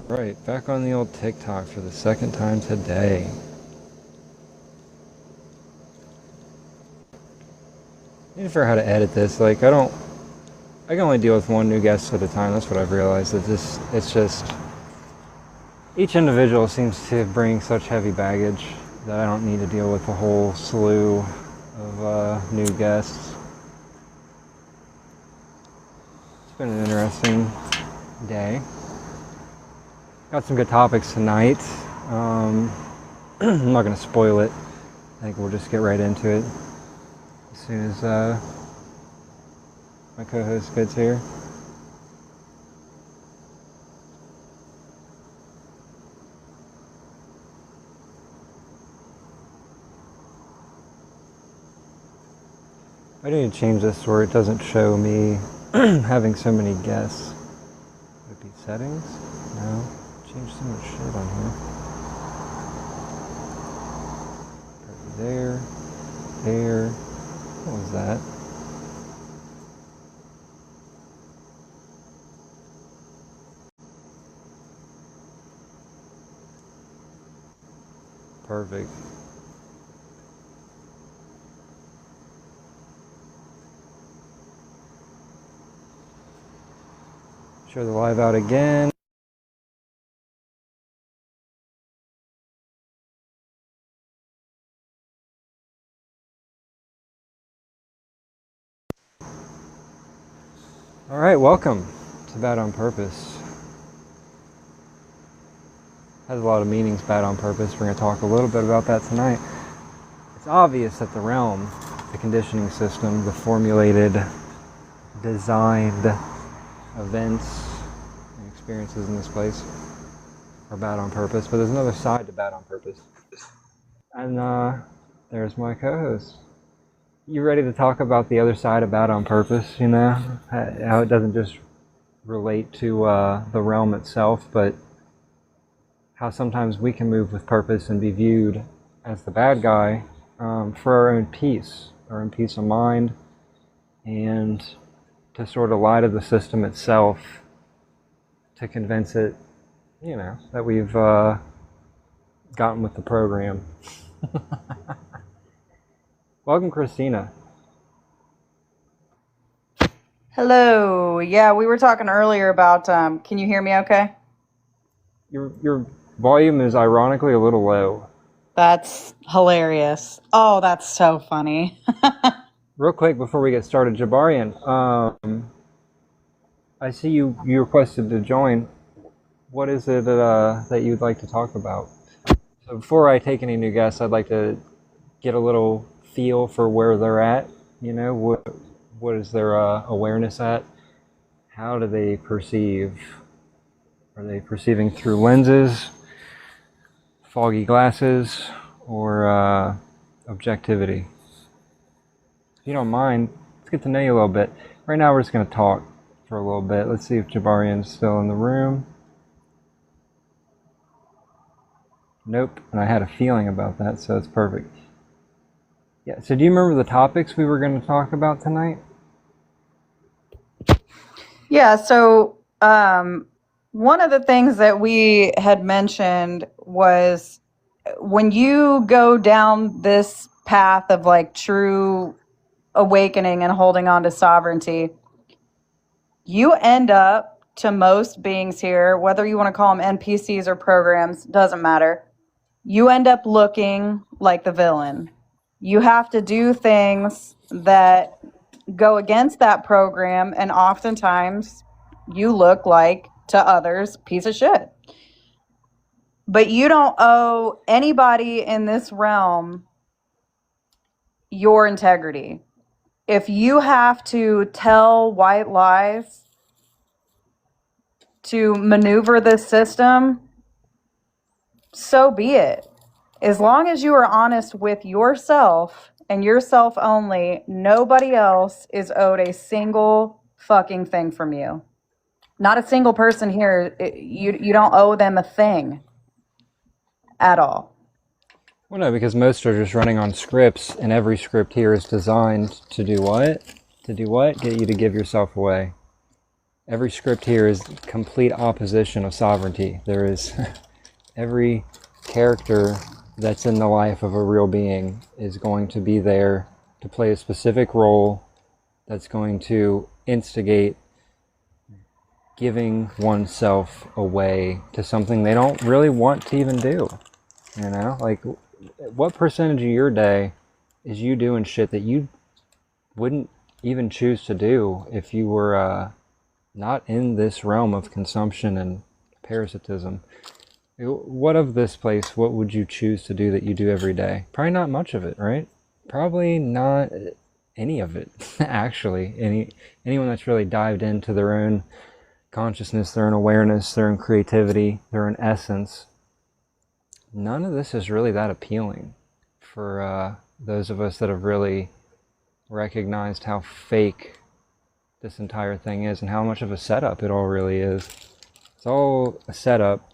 Right, back on the old TikTok for the second time today. I need to figure out how to edit this. Like, I can only deal with one new guest at a time. That's what I've realized. It's just, each individual seems to bring such heavy baggage that I don't need to deal with a whole slew of new guests. It's been an interesting day. Got some good topics tonight. I'm not going to spoil it. I think we'll just get right into it as soon as my co-host gets here. I need to change this where it doesn't show me having so many guests. Would it be settings? No. Change so much shit on here. There. What was that? Perfect. Share the live out again. All right, welcome to Bad on Purpose. Has a lot of meanings, Bad on Purpose. We're going to talk a little bit about that tonight. It's obvious that the realm, the conditioning system, the formulated, designed events and experiences in this place are bad on purpose, but there's another side to Bad on Purpose. And there's my co-host. You ready to talk about the other side of Bad on Purpose, you know? How it doesn't just relate to the realm itself, but how sometimes we can move with purpose and be viewed as the bad guy for our own peace of mind, and to sort of lie to the system itself to convince it, you know, that we've gotten with the program. Welcome, Christina. Hello. Yeah, we were talking earlier about, can you hear me okay? Your volume is ironically a little low. That's hilarious. Oh, that's so funny. Real quick before we get started, Jabarian, I see you requested to join. What is it that you'd like to talk about? So before I take any new guests, I'd like to get a little feel for where they're at. You know, what is their awareness at? How do they perceive? Are they perceiving through lenses, foggy glasses, or objectivity? If you don't mind, let's get to know you a little bit. Right now we're just going to talk for a little bit. Let's see if Jabarian's still in the room. Nope, and I had a feeling about that, so it's perfect. Yeah, so do you remember the topics we were going to talk about tonight? Yeah, so one of the things that we had mentioned was when you go down this path of like true awakening and holding on to sovereignty, you end up, to most beings here, whether you want to call them NPCs or programs, doesn't matter. You end up looking like the villain. You have to do things that go against that program, and oftentimes you look like, to others, piece of shit. But you don't owe anybody in this realm your integrity. If you have to tell white lies to maneuver this system, so be it. As long as you are honest with yourself and yourself only, nobody else is owed a single fucking thing from you. Not a single person here. You don't owe them a thing at all. Well, no, because most are just running on scripts, and every script here is designed to do what? To do what? Get you to give yourself away. Every script here is complete opposition of sovereignty. There is every character that's in the life of a real being is going to be there to play a specific role that's going to instigate giving oneself away to something they don't really want to even do. You know, like, what percentage of your day is you doing shit that you wouldn't even choose to do if you were not in this realm of consumption and parasitism? What of this place, what would you choose to do that you do every day? Probably not much of it, right? Probably not any of it, actually. Anyone that's really dived into their own consciousness, their own awareness, their own creativity, their own essence, none of this is really that appealing for those of us that have really recognized how fake this entire thing is and how much of a setup it all really is. It's all a setup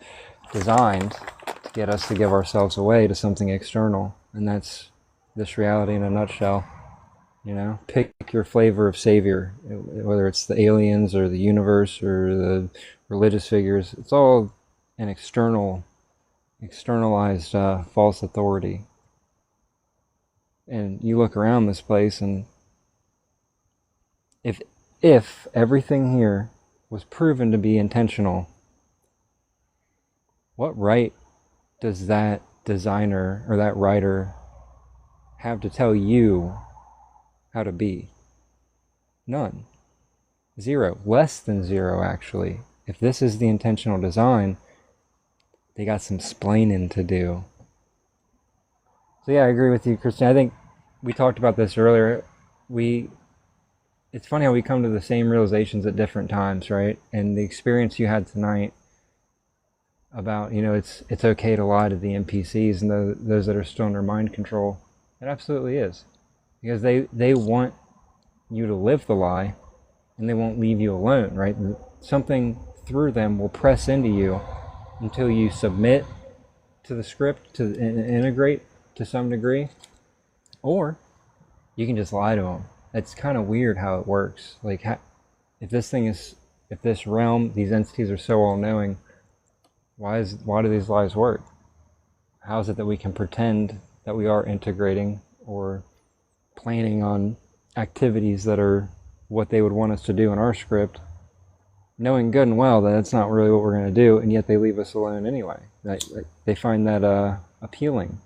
designed to get us to give ourselves away to something external, and that's this reality in a nutshell. You know, pick your flavor of savior, whether it's the aliens or the universe or the religious figures. It's all an externalized false authority. And you look around this place, and if everything here was proven to be intentional, what right does that designer or that writer have to tell you how to be? None. Zero. Less than zero, actually. If this is the intentional design, they got some splaining to do. So yeah, I agree with you, Christian. I think we talked about this earlier. It's funny how we come to the same realizations at different times, right? And the experience you had tonight about, you know, it's okay to lie to the NPCs and those that are still under mind control. It absolutely is. Because they want you to live the lie, and they won't leave you alone, right? Something through them will press into you until you submit to the script, to integrate to some degree, or you can just lie to them. It's kind of weird how it works. Like, if this realm, these entities are so all-knowing, why do these lies work? How is it that we can pretend that we are integrating or planning on activities that are what they would want us to do in our script, knowing good and well that that's not really what we're going to do, and yet they leave us alone anyway? They find that appealing.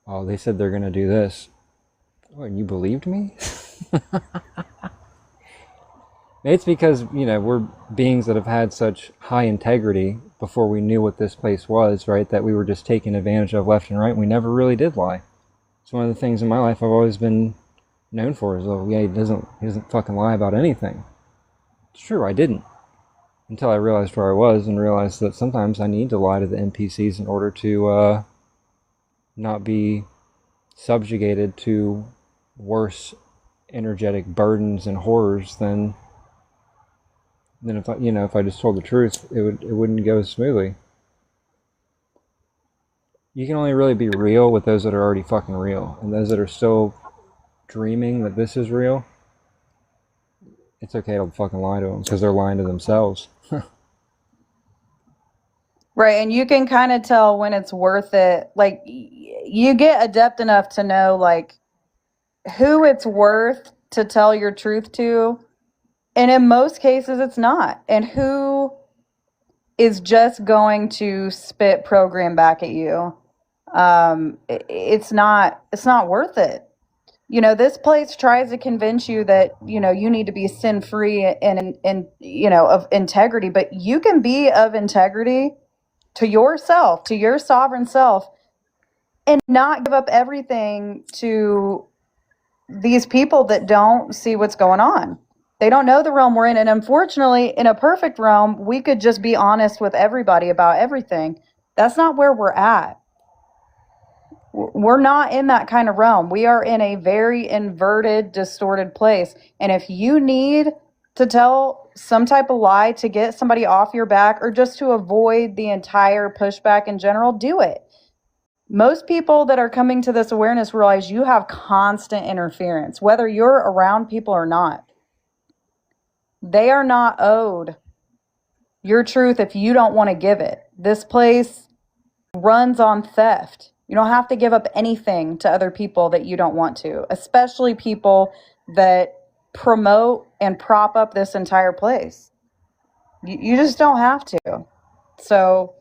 Oh, they said they're going to do this. Oh, and you believed me? It's because, you know, we're beings that have had such high integrity before we knew what this place was, right? That we were just taken advantage of left and right. We never really did lie. It's one of the things in my life I've always been known for is, oh yeah, he doesn't fucking lie about anything. It's true, I didn't. Until I realized where I was and realized that sometimes I need to lie to the NPCs in order to not be subjugated to worse energetic burdens and horrors than if I just told the truth, it wouldn't go smoothly. You can only really be real with those that are already fucking real, and those that are still dreaming that this is real, it's okay to fucking lie to them because they're lying to themselves. Right, and you can kind of tell when it's worth it. Like, you get adept enough to know, like, who it's worth to tell your truth to, and in most cases it's not, and who is just going to spit program back at you. It's not worth it. You know, this place tries to convince you that, you know, you need to be sin free and you know, of integrity, but you can be of integrity to yourself, to your sovereign self, and not give up everything to these people that don't see what's going on. They don't know the realm we're in. And unfortunately, in a perfect realm, we could just be honest with everybody about everything. That's not where we're at. We're not in that kind of realm. We are in a very inverted, distorted place. And if you need to tell some type of lie to get somebody off your back or just to avoid the entire pushback in general, do it. Most people that are coming to this awareness realize you have constant interference, whether you're around people or not. They are not owed your truth if you don't want to give it. This place runs on theft. You don't have to give up anything to other people that you don't want to, especially people that promote and prop up this entire place. You just don't have to. So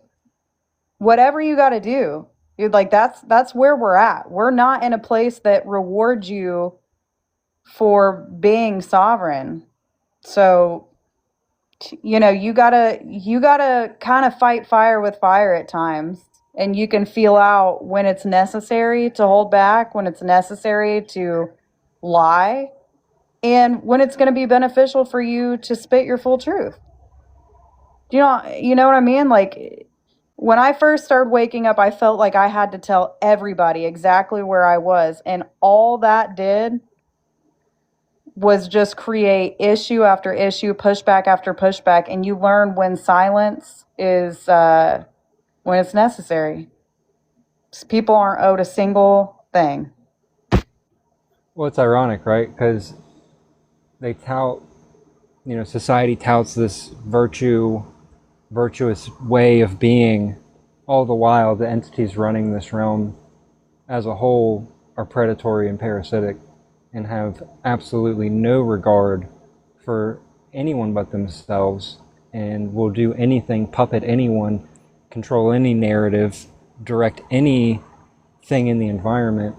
whatever you got to do, you're like, that's where we're at. We're not in a place that rewards you for being sovereign. So, you gotta kind of fight fire with fire at times, and you can feel out when it's necessary to hold back, when it's necessary to lie, and when it's going to be beneficial for you to spit your full truth. You know what I mean? Like, when I first started waking up, I felt like I had to tell everybody exactly where I was, and all that did was just create issue after issue, pushback after pushback, and you learn when silence is when it's necessary. People aren't owed a single thing. Well, it's ironic, right? Because they tout, society touts this virtuous way of being, all the while the entities running this realm as a whole are predatory and parasitic and have absolutely no regard for anyone but themselves, and will do anything, puppet anyone, control any narrative, direct anything in the environment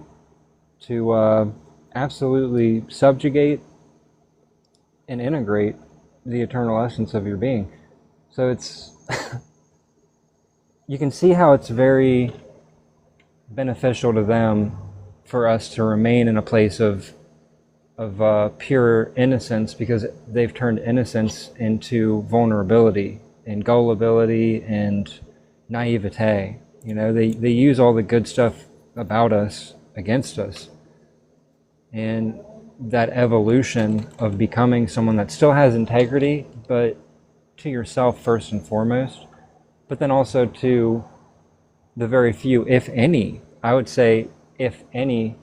to absolutely subjugate and integrate the eternal essence of your being. So it's you can see how it's very beneficial to them for us to remain in a place of pure innocence, because they've turned innocence into vulnerability and gullibility and naivete. They use all the good stuff about us against us. And that evolution of becoming someone that still has integrity, but to yourself first and foremost, but then also to the very few, if any, I would say, if any,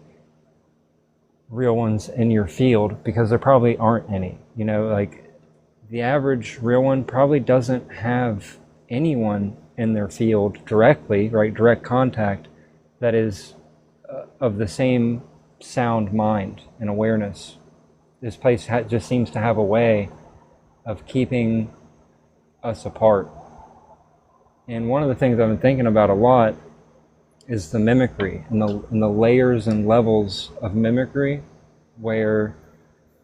real ones in your field, because there probably aren't any. Like the average real one probably doesn't have anyone in their field directly, right? Direct contact that is of the same sound mind and awareness. This place just seems to have a way of keeping us apart. And one of the things I've been thinking about a lot is the mimicry and the layers and levels of mimicry, where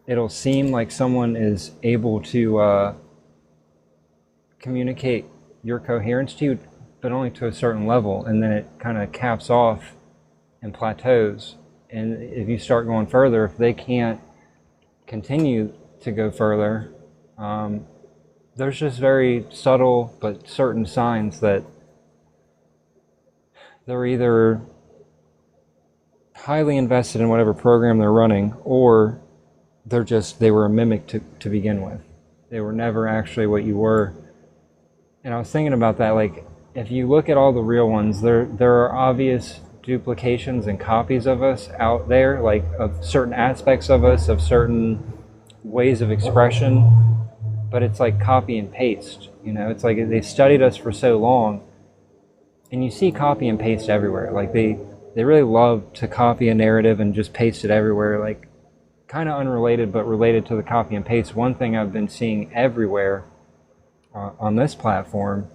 it'll seem like someone is able to communicate your coherence to you, but only to a certain level, and then it kind of caps off and plateaus. And if you start going further, if they can't continue to go further, there's just very subtle but certain signs that they're either highly invested in whatever program they're running, or they were a mimic to begin with. They were never actually what you were. And I was thinking about that, like, if you look at all the real ones, there are obvious duplications and copies of us out there, like of certain aspects of us, of certain ways of expression, but it's like copy and paste. It's like they've studied us for so long, and you see copy and paste everywhere. Like they really love to copy a narrative and just paste it everywhere, like kind of unrelated but related to the copy and paste. One thing I've been seeing everywhere on this platform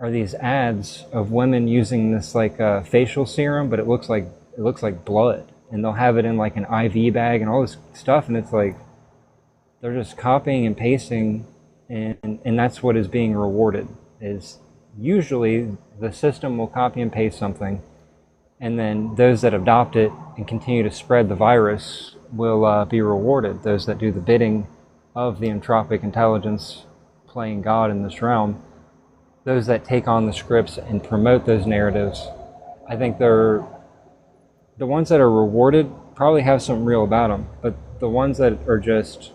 are these ads of women using this like facial serum, but it looks like blood, and they'll have it in like an IV bag and all this stuff, and it's like they're just copying and pasting, and that's what is being rewarded. Is usually the system will copy and paste something, and then those that adopt it and continue to spread the virus will be rewarded. Those that do the bidding of the entropic intelligence playing God in this realm, those that take on the scripts and promote those narratives, I think they're the ones that are rewarded probably have something real about them, but the ones that are just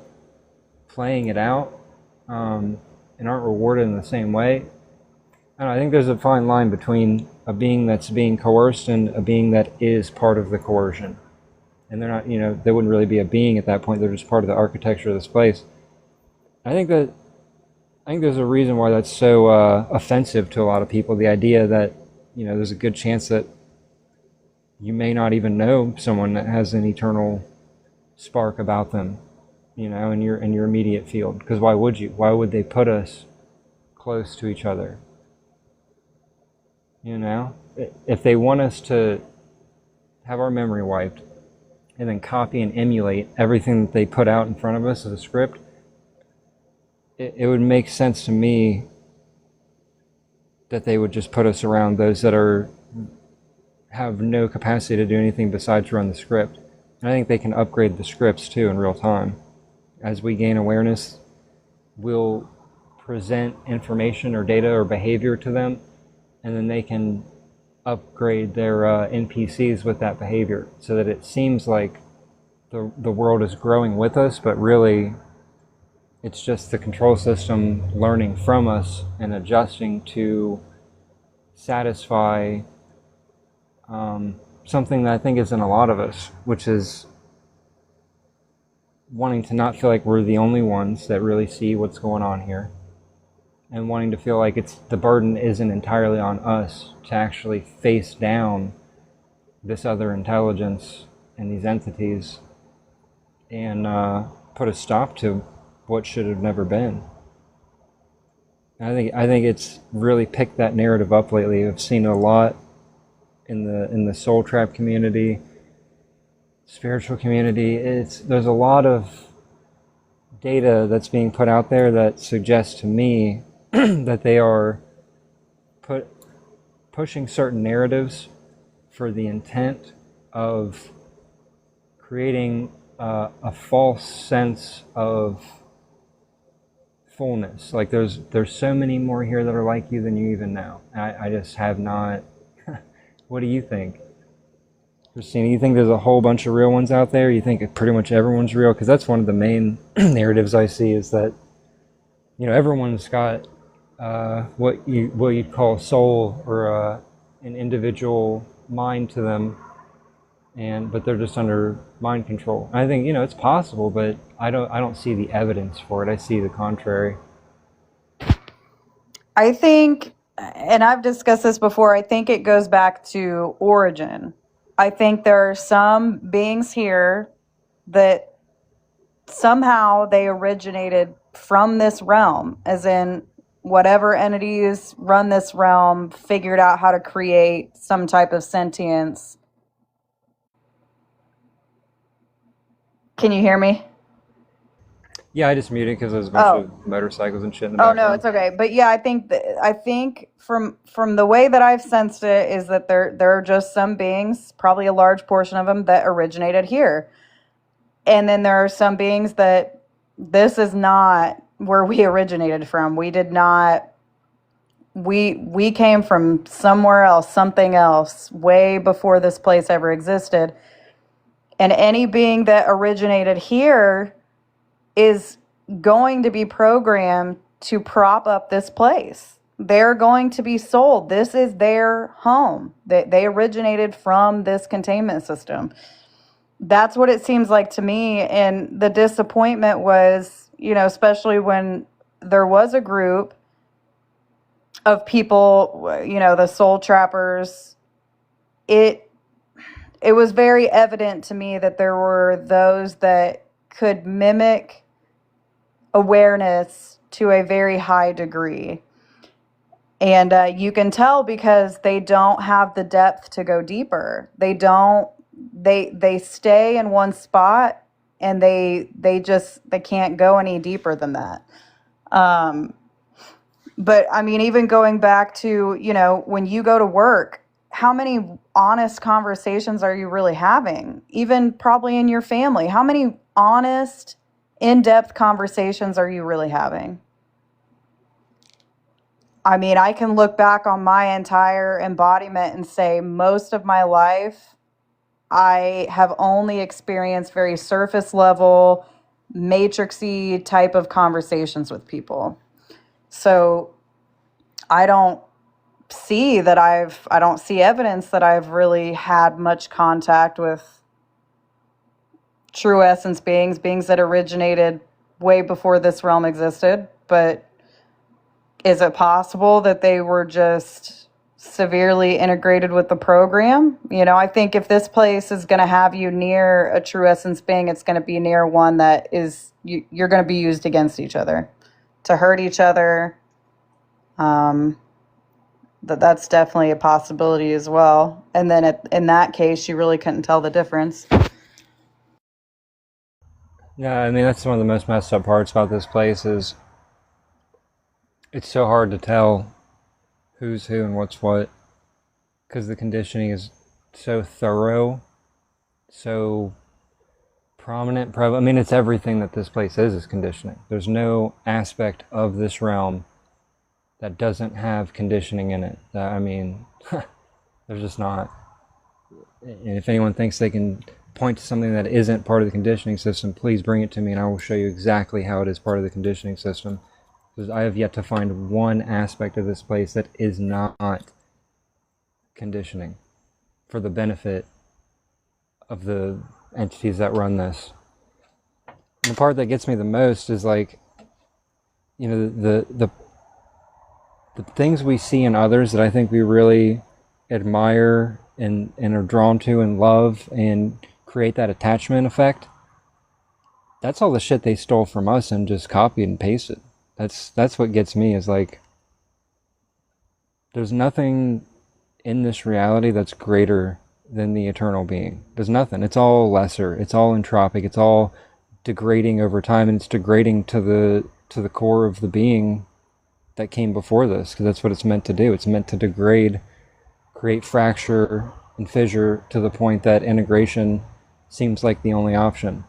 playing it out and aren't rewarded in the same way, I think there's a fine line between a being that's being coerced and a being that is part of the coercion. And they're not, they wouldn't really be a being at that point, they're just part of the architecture of this place. I think that I think there's a reason why that's so offensive to a lot of people. The idea that there's a good chance that you may not even know someone that has an eternal spark about them, in your immediate field. Because why would you? Why would they put us close to each other? If they want us to have our memory wiped and then copy and emulate everything that they put out in front of us as a script, it would make sense to me that they would just put us around those that have no capacity to do anything besides run the script. And I think they can upgrade the scripts too in real time. As we gain awareness, we'll present information or data or behavior to them, and then they can upgrade their NPCs with that behavior so that it seems like the world is growing with us, but really it's just the control system learning from us and adjusting to satisfy something that I think is in a lot of us, which is wanting to not feel like we're the only ones that really see what's going on here, and wanting to feel like the burden isn't entirely on us to actually face down this other intelligence and these entities and put a stop to what should have never been. I think it's really picked that narrative up lately. I've seen a lot in the soul trap community, spiritual community. There's a lot of data that's being put out there that suggests to me that they are pushing certain narratives for the intent of creating a false sense of fullness. Like there's so many more here that are like you than you even know. I just have not. What do you think, Christina? You think there's a whole bunch of real ones out there? You think pretty much everyone's real? Because that's one of the main narratives I see, is that everyone's got what you'd call soul or an individual mind to them, but they're just under mind control. And I think it's possible, but I don't see the evidence for it. I see the contrary. I think, and I've discussed this before, I think it goes back to origin. I think there are some beings here that somehow they originated from this realm, as in whatever entities run this realm figured out how to create some type of sentience. Can you hear me? Yeah, I just muted because there's a bunch of motorcycles and shit in the background. No, it's okay. But yeah, I think from the way that I've sensed it is that there are just some beings, probably a large portion of them, that originated here. And then there are some beings that this is not where we originated from. We did not, we came from somewhere else, something else, way before this place ever existed. And any being that originated here is going to be programmed to prop up this place. They're going to be sold. This is their home. They originated from this containment system. That's what it seems like to me. And the disappointment was, especially when there was a group of people, the soul trappers, it was very evident to me that there were those that could mimic awareness to a very high degree. And you can tell because they don't have the depth to go deeper. They stay in one spot, and they can't go any deeper than that. But I mean, even going back to, when you go to work, how many honest conversations are you really having? Even probably in your family, how many honest, in-depth conversations are you really having? I mean, I can look back on my entire embodiment and say most of my life, I have only experienced very surface level, matrixy type of conversations with people. So I don't see evidence that I've really had much contact with true essence beings that originated way before this realm existed, but is it possible that they were just severely integrated with the program? You know, I think if this place is going to have you near a true essence being, it's going to be near one that is, you're going to be used against each other to hurt each other. That's definitely a possibility as well. And then in that case, you really couldn't tell the difference. Yeah, I mean, that's one of the most messed up parts about this place is it's so hard to tell who's who and what's what, because the conditioning is so thorough, so prominent. I mean, it's everything that this place is conditioning. There's no aspect of this realm that doesn't have conditioning in it. I mean, there's just not. And if anyone thinks they can point to something that isn't part of the conditioning system, please bring it to me and I will show you exactly how it is part of the conditioning system. Because I have yet to find one aspect of this place that is not conditioning for the benefit of the entities that run this. And the part that gets me the most is like, you know, the things we see in others that I think we really admire and are drawn to and love and create that attachment effect. That's all the shit they stole from us and just copied and pasted. That's what gets me, is like, there's nothing in this reality that's greater than the eternal being. There's nothing. It's all lesser. It's all entropic. It's all degrading over time, and it's degrading to the core of the being that came before this, because that's what it's meant to do. It's meant to degrade, create fracture and fissure to the point that integration seems like the only option.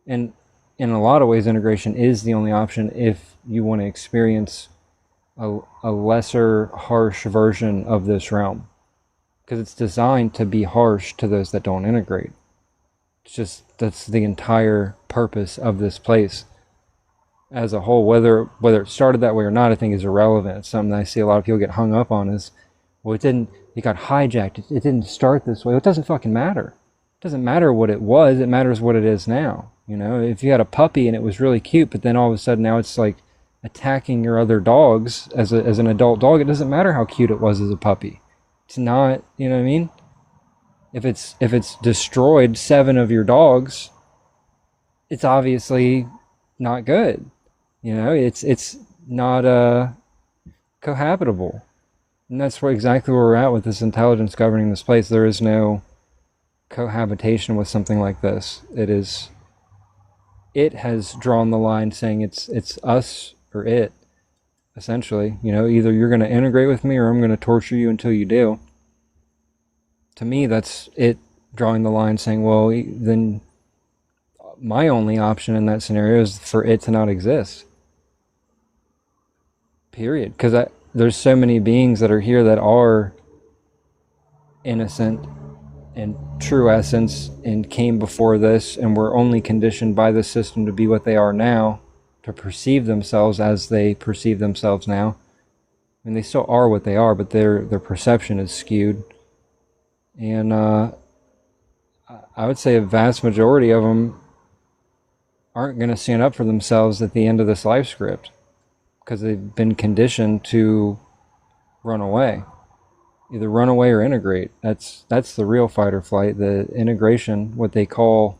And in a lot of ways, integration is the only option if you want to experience a lesser, harsh version of this realm. Because it's designed to be harsh to those that don't integrate. It's just, that's the entire purpose of this place as a whole. Whether it started that way or not, I think is irrelevant. It's something that I see a lot of people get hung up on is, well, it got hijacked. It didn't start this way. Well, it doesn't fucking matter. It doesn't matter what it was. It matters what it is now. You know, if you had a puppy and it was really cute, but then all of a sudden now it's like attacking your other dogs as an adult dog, it doesn't matter how cute it was as a puppy. It's not, you know what I mean? If it's destroyed 7 of your dogs, it's obviously not good. You know, it's not cohabitable. And that's exactly where we're at with this intelligence governing this place. There is no cohabitation with something like this. It has drawn the line saying it's us or it, essentially. You know, either you're going to integrate with me or I'm going to torture you until you do. To me, that's it drawing the line saying, well, then my only option in that scenario is for it to not exist. Period. Because there's so many beings that are here that are innocent and true essence and came before this and were only conditioned by the system to be what they are now, to perceive themselves as they perceive themselves now. I mean, they still are what they are, but their perception is skewed. And I would say a vast majority of them aren't going to stand up for themselves at the end of this life script because they've been conditioned to run away. Either run away or integrate. That's the real fight or flight. The integration, what they call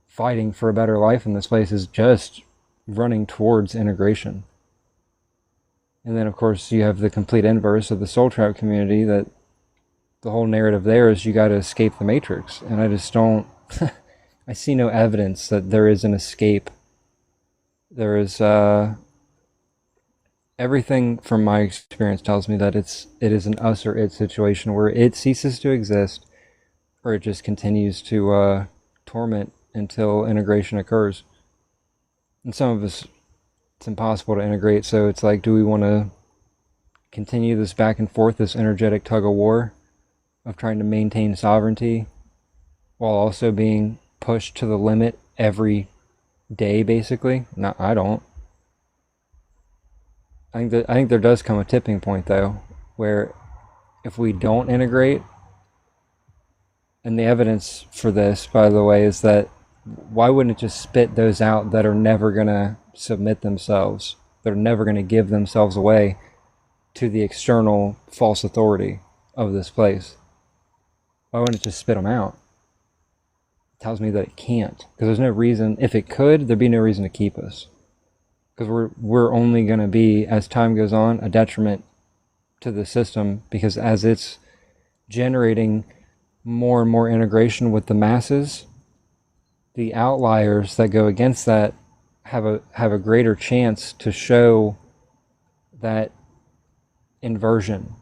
fighting for a better life in this place, is just running towards integration. And then, of course, you have the complete inverse of the soul tribe community, that the whole narrative there is you got to escape the matrix. And I just don't... I see no evidence that there is an escape. There is... Everything from my experience tells me that it is an us or it situation where it ceases to exist, or it just continues to torment until integration occurs. And some of us, it's impossible to integrate, so it's like, do we want to continue this back and forth, this energetic tug of war of trying to maintain sovereignty while also being pushed to the limit every day, basically? No, I don't. I think there does come a tipping point, though, where if we don't integrate, and the evidence for this, by the way, is that why wouldn't it just spit those out that are never going to submit themselves, that are never going to give themselves away to the external false authority of this place? Why wouldn't it just spit them out? It tells me that it can't, because there's no reason. If it could, there'd be no reason to keep us, because we're only going to be, as time goes on, a detriment to the system, because as it's generating more and more integration with the masses, the outliers that go against that have a greater chance to show that inversion,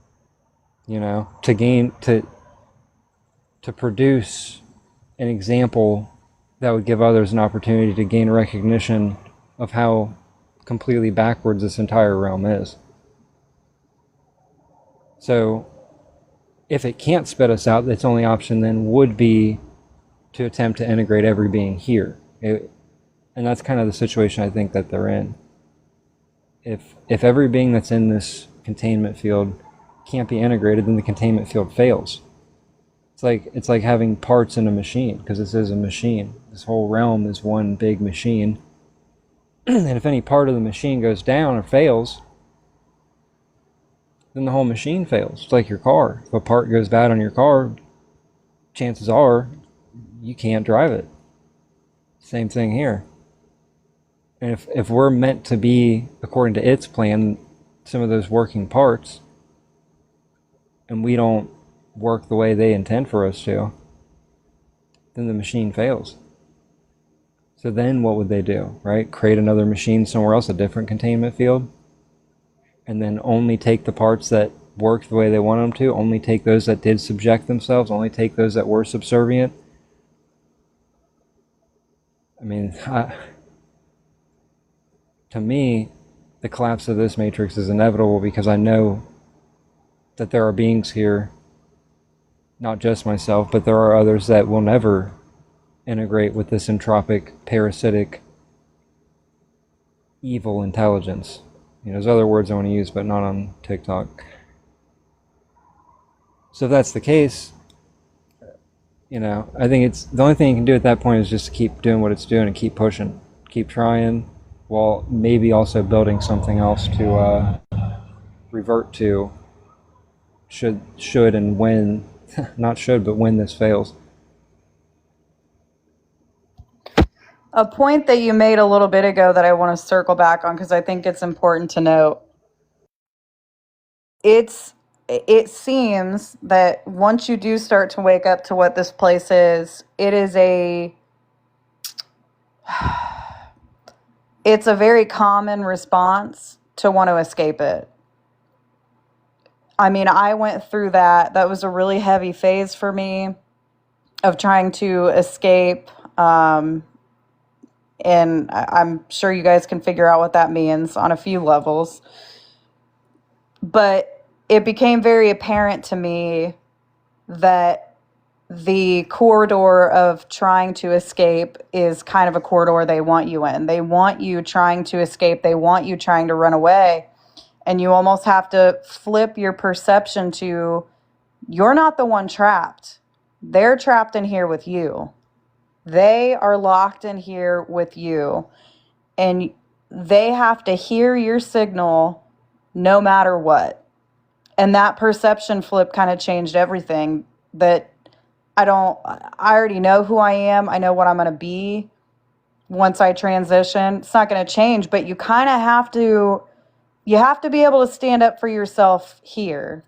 to produce an example that would give others an opportunity to gain recognition of how completely backwards this entire realm is. So if it can't spit us out, its only option then would be to attempt to integrate every being here. And that's kind of the situation I think that they're in. If every being that's in this containment field can't be integrated, then the containment field fails. It's like having parts in a machine, because this is a machine. This whole realm is one big machine. And if any part of the machine goes down or fails, then the whole machine fails. It's like your car. If a part goes bad on your car, chances are you can't drive it. Same thing here. And if we're meant to be, according to its plan, some of those working parts, and we don't work the way they intend for us to, then the machine fails. So then what would they do, right? Create another machine somewhere else, a different containment field, and then only take the parts that worked the way they want them to, only take those that did subject themselves, only take those that were subservient. I mean, to me, the collapse of this matrix is inevitable, because I know that there are beings here, not just myself, but there are others that will never integrate with this entropic, parasitic, evil intelligence. There's other words I want to use, but not on TikTok. So if that's the case, I think it's the only thing you can do at that point is just to keep doing what it's doing and keep pushing, keep trying, while maybe also building something else to revert to should and when, not should, but when this fails. A point that you made a little bit ago that I want to circle back on, because I think it's important to note. It seems that once you do start to wake up to what this place is, it's a very common response to want to escape it. I mean, I went through that. That was a really heavy phase for me of trying to escape. And I'm sure you guys can figure out what that means on a few levels. But it became very apparent to me that the corridor of trying to escape is kind of a corridor they want you in. They want you trying to escape. They want you trying to run away. And you almost have to flip your perception to, you're not the one trapped. They're trapped in here with you. They are locked in here with you. And they have to hear your signal no matter what. And that perception flip kind of changed everything. That I already know who I am. I know what I'm going to be once I transition. It's not going to change, but you kind of have to be able to stand up for yourself here.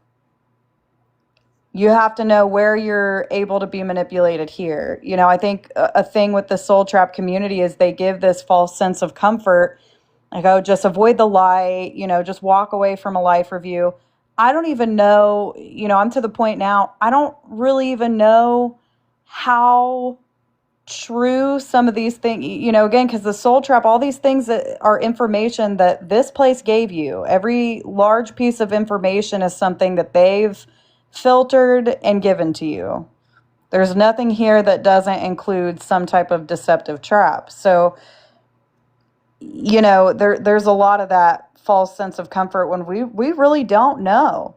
You have to know where you're able to be manipulated here. I think a thing with the soul trap community is they give this false sense of comfort. Like, oh, just avoid the light, just walk away from a life review. I don't even know, I'm to the point now, I don't really even know how true some of these things, again, because the soul trap, all these things that are information that this place gave you, every large piece of information is something that they've filtered and given to you. There's nothing here that doesn't include some type of deceptive trap. So, there's a lot of that false sense of comfort when we really don't know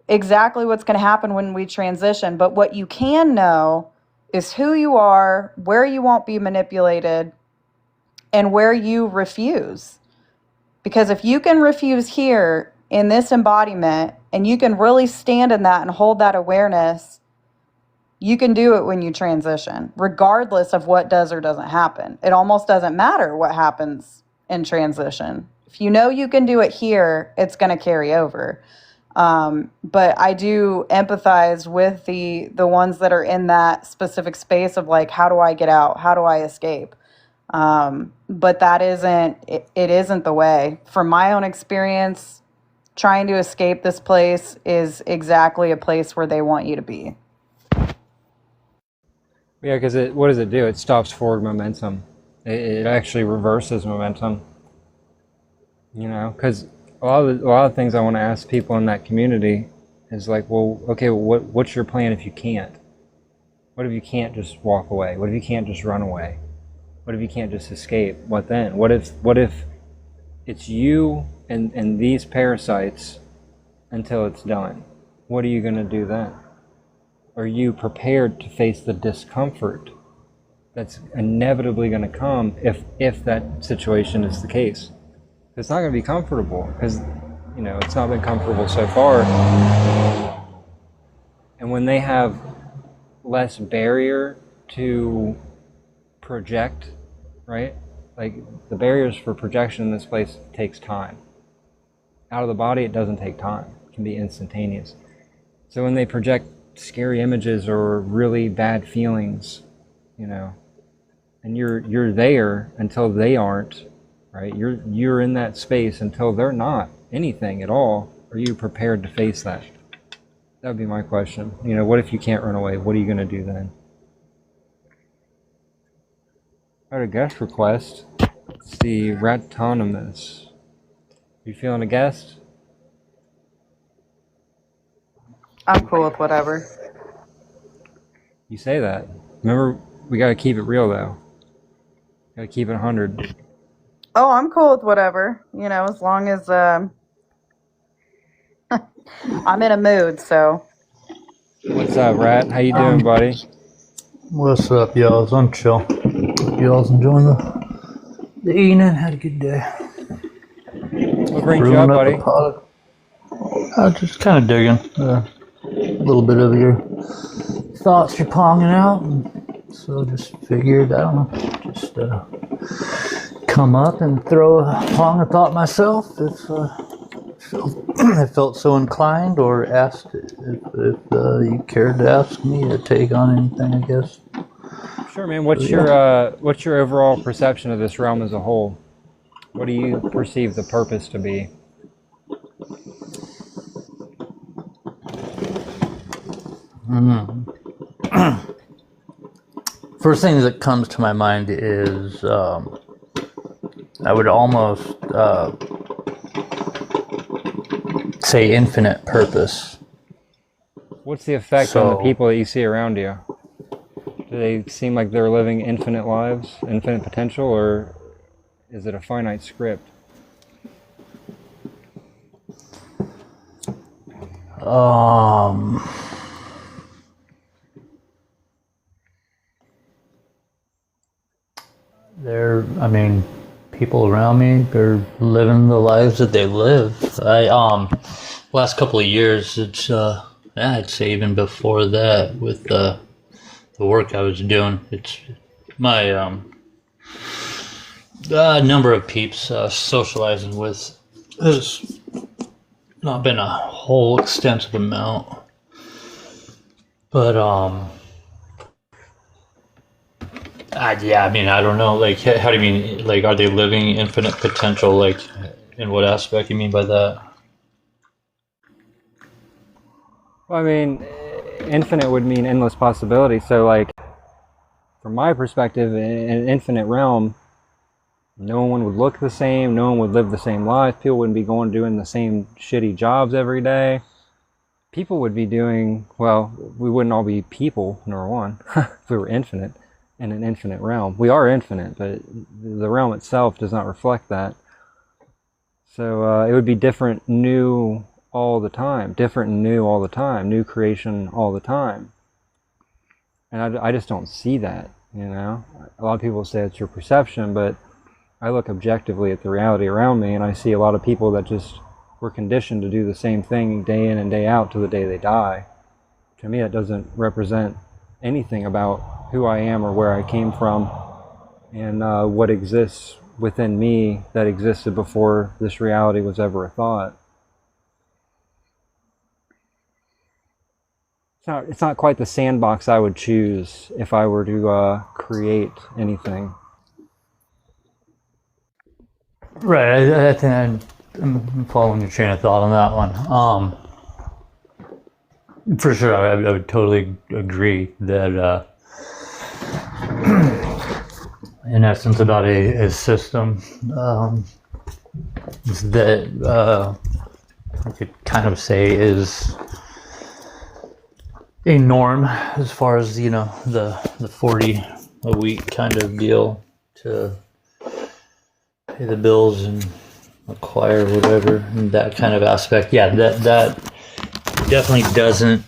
exactly what's going to happen when we transition. But what you can know is who you are, where you won't be manipulated, and where you refuse. Because if you can refuse here in this embodiment and you can really stand in that and hold that awareness, you can do it when you transition, regardless of what does or doesn't happen. It almost doesn't matter what happens in transition. If you know you can do it here, it's going to carry over. But I do empathize with the ones that are in that specific space of like, how do I get out? How do I escape? But that isn't, it isn't the way. From my own experience, trying to escape this place is exactly a place where they want you to be. Yeah, because what does it do? It stops forward momentum. It actually reverses momentum. You know, because a lot of things I want to ask people in that community is like, well, okay, what's your plan if you can't? What if you can't just walk away? What if you can't just run away? What if you can't just escape? What then? What if it's you and these parasites until it's done? What are you going to do then? Are you prepared to face the discomfort that's inevitably going to come if that situation is the case? It's not going to be comfortable because, you know, it's not been comfortable so far. And when they have less barrier to project, right? Like the barriers for projection in this place takes time. Out of the body, it doesn't take time. It can be instantaneous. So when they project scary images or really bad feelings, you know, and you're there until they aren't, right? You're in that space until they're not anything at all. Are you prepared to face that? That would be my question. You know, what if you can't run away? What are you going to do then? I had a guest request. It's the 𝙚𝙛𝙛𝙚𝙯. You feeling a guest? I'm cool with whatever. You say that. Remember, we got to keep it real though. Got to keep it 100. Oh, I'm cool with whatever, you know, as long as I'm in a mood, so. What's up, Rat? How you doing, buddy? What's up, y'all? I'm chill. Y'all's enjoying the evening. Had a good day. What brings you up, buddy? I was just kind of digging a little bit of your thoughts you're ponging out, and so just figured, I don't know, just come up and pong a thought myself if I felt so inclined, or asked if you cared to ask me a take on anything, I guess. Sure, man. What's your overall perception of this realm as a whole? What do you perceive the purpose to be? First thing that comes to my mind is I would almost say infinite purpose. What's the effect on the people that you see around you? Do they seem like they're living infinite lives, infinite potential, or is it a finite script? I mean, people around me, they're living the lives that they live. Last couple of years, it's I'd say even before that, with the work I was doing, it's my number of peeps socializing with has not been a whole extensive amount, but yeah, I mean, I don't know, like, how do you mean, like, are they living infinite potential, like, in what aspect you mean by that? Well, I mean, infinite would mean endless possibility. So, like, from my perspective, in an infinite realm, no one would look the same, no one would live the same life, people wouldn't be doing the same shitty jobs every day. People would be doing, well, we wouldn't all be people, number one, if we were infinite in an infinite realm. We are infinite, but the realm itself does not reflect that. So it would be different, new all the time, different and new all the time, new creation all the time. And I just don't see that, you know? A lot of people say it's your perception, but I look objectively at the reality around me, and I see a lot of people that just were conditioned to do the same thing day in and day out to the day they die. To me, that doesn't represent anything about who I am or where I came from, and what exists within me that existed before this reality was ever a thought. It's not quite the sandbox I would choose if I were to create anything. Right, I think I'm following your train of thought on that one. For sure, I would totally agree that in essence about a system that I could kind of say is a norm as far as, you know, the 40 a week kind of deal to pay the bills and acquire whatever, and that kind of aspect. Yeah, that definitely doesn't,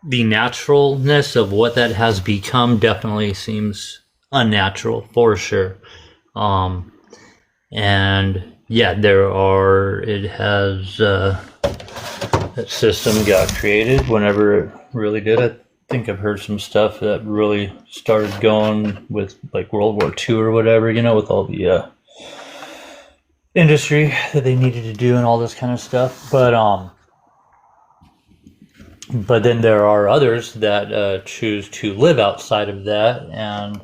the naturalness of what that has become definitely seems unnatural for sure. And yeah, that system got created whenever it really did. I think I've heard some stuff that really started going with like World War II or whatever, you know, with all the industry that they needed to do and all this kind of stuff. But then there are others that choose to live outside of that. And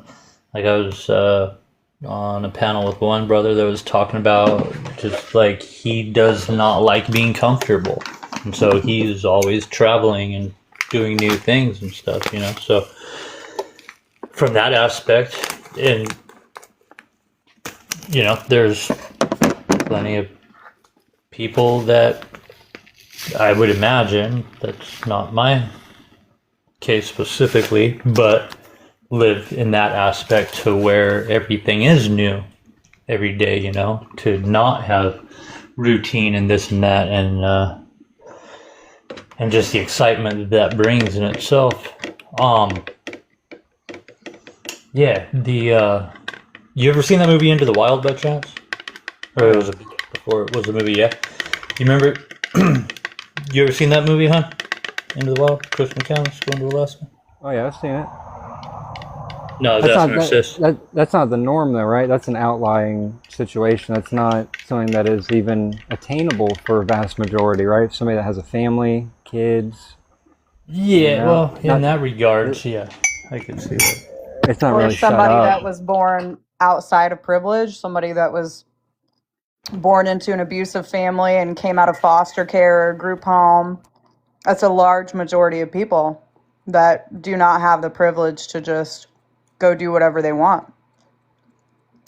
like I was on a panel with one brother that was talking about just like he does not like being comfortable. And so he's always traveling and doing new things and stuff, you know. So from that aspect, and, you know, there's plenty of people that I would imagine, that's not my case specifically, but live in that aspect to where everything is new every day, you know, to not have routine and this and that, and just the excitement that brings in itself. Yeah, you ever seen that movie Into the Wild by chance? Or was it before it was the movie? Yeah, you remember? You ever seen that movie, huh? Into the Wild, Chris McCandless going to Alaska. Oh yeah, I've seen it. No, that's not the norm though, right? That's an outlying situation. That's not something that is even attainable for a vast majority, right? Somebody that has a family, kids. Yeah, you know, well, in that regard, yeah, I can see that. It's not Or really somebody shut up. that was born outside of privilege, somebody that was born into an abusive family and came out of foster care or group home. That's a large majority of people that do not have the privilege to just go do whatever they want.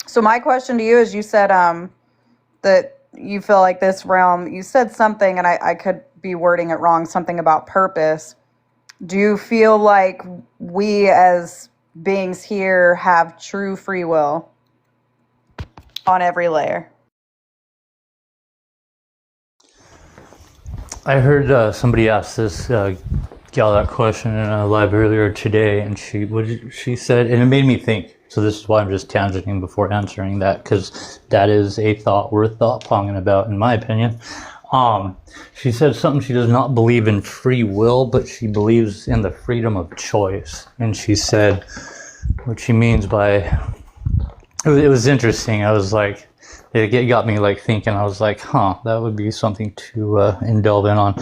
So my question to you is, you said that you feel like this realm, you said something, and I could be wording it wrong, something about purpose. Do you feel like we as beings here have true free will on every layer? I heard somebody ask this gal that question in a live earlier today, and she said, and it made me think. So this is why I'm just tangenting before answering that, because that is a thought worth thought-ponging about, in my opinion. She said something, she does not believe in free will, but she believes in the freedom of choice. And she said what she means by, it was interesting. I was like, it got me like thinking. I was like, that would be something to delve in on.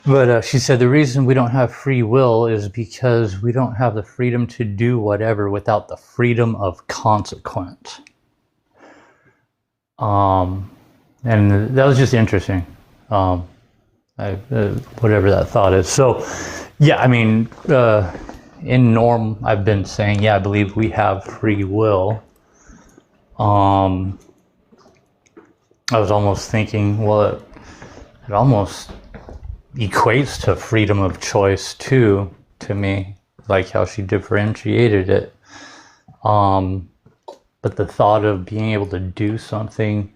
But she said the reason we don't have free will is because we don't have the freedom to do whatever without the freedom of consequence. And that was just interesting. Whatever that thought is. So, yeah, I mean, in norm, I've been saying, yeah, I believe we have free will. I was almost thinking, well, it almost equates to freedom of choice too, to me, like how she differentiated it. But the thought of being able to do something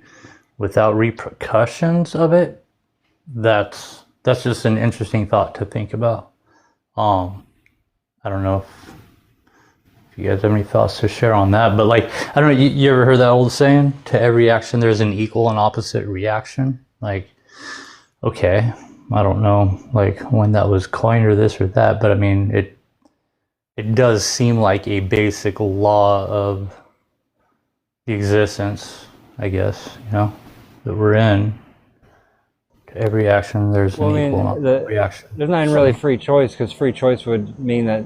without repercussions of it, that's just an interesting thought to think about. I I don't know if you guys have any thoughts to share on that, but like, I don't know, you ever heard that old saying, to every action there's an equal and opposite reaction? Like, okay, I don't know like when that was coined or this or that, but I mean, it does seem like a basic law of the existence, I guess, you know, that we're in. To every action there's an equal and opposite reaction. There's not even really free choice, because free choice would mean that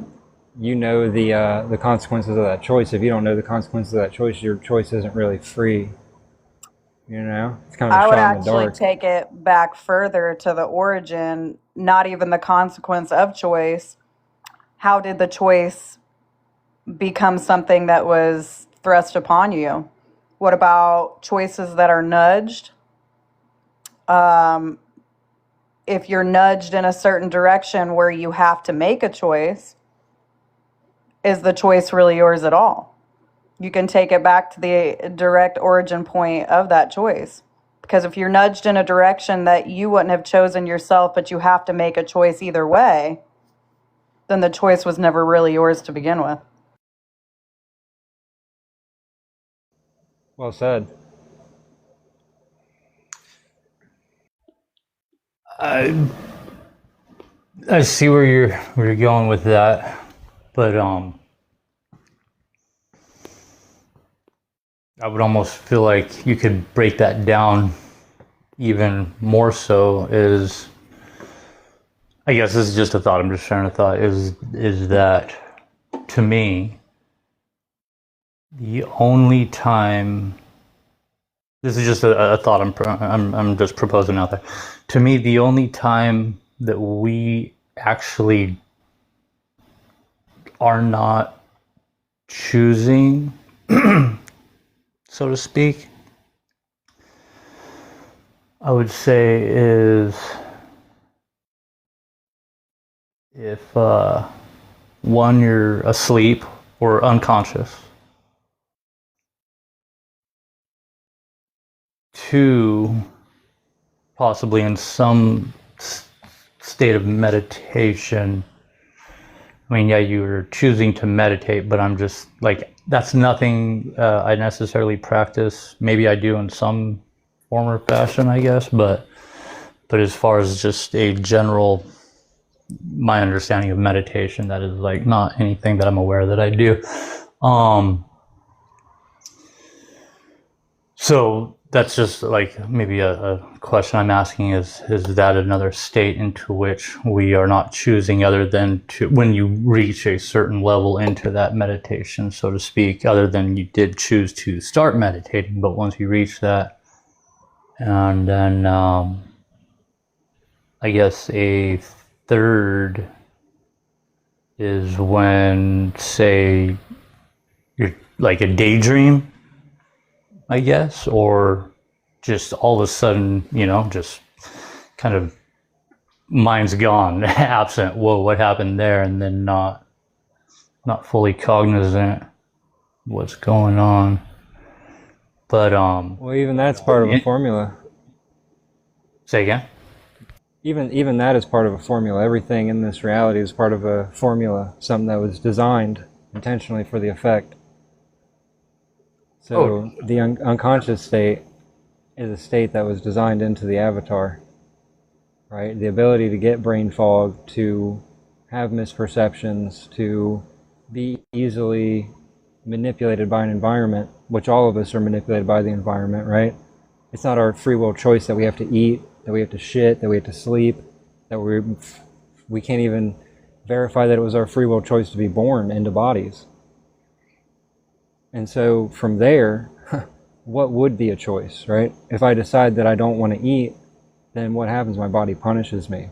you know the consequences of that choice. If you don't know the consequences of that choice, your choice isn't really free. You know, it's kind of a I would shot in the actually dark. take it back further to the origin, not even the consequence of choice. How did the choice become something that was thrust upon you? What about choices that are nudged? If you're nudged in a certain direction where you have to make a choice, is the choice really yours at all? You can take it back to the direct origin point of that choice. Because if you're nudged in a direction that you wouldn't have chosen yourself, but you have to make a choice either way, then the choice was never really yours to begin with. Well said. I see where you're going with that, but I would almost feel like you could break that down even more so. Is, I guess this is just a thought, I'm just sharing a thought, is that to me the only time, this is just a thought I'm just proposing out there, to me the only time that we actually are not choosing, so to speak, I would say is if one, you're asleep or unconscious. Two, possibly in some state of meditation. I mean, yeah, you're choosing to meditate, but I'm just like, that's nothing I necessarily practice. Maybe I do in some form or fashion, I guess, but as far as just a general, my understanding of meditation, that is like not anything that I'm aware that I do. So that's just like maybe a question I'm asking, is that another state into which we are not choosing, other than to when you reach a certain level into that meditation, so to speak, other than you did choose to start meditating, but once you reach that, and then I guess a third is when, say, you're like a daydream, I guess, or just all of a sudden, you know, just kind of mind's gone, absent. Whoa, what happened there? And then not fully cognizant what's going on. But Well, even that's part of a formula. Say again. Even that is part of a formula. Everything in this reality is part of a formula, something that was designed intentionally for the effect. So the unconscious state is a state that was designed into the avatar, right? The ability to get brain fog, to have misperceptions, to be easily manipulated by an environment, which all of us are manipulated by the environment, right? It's not our free will choice that we have to eat, that we have to shit, that we have to sleep, that we can't even verify that it was our free will choice to be born into bodies. And so from there, what would be a choice, right? If I decide that I don't want to eat, then what happens? My body punishes me,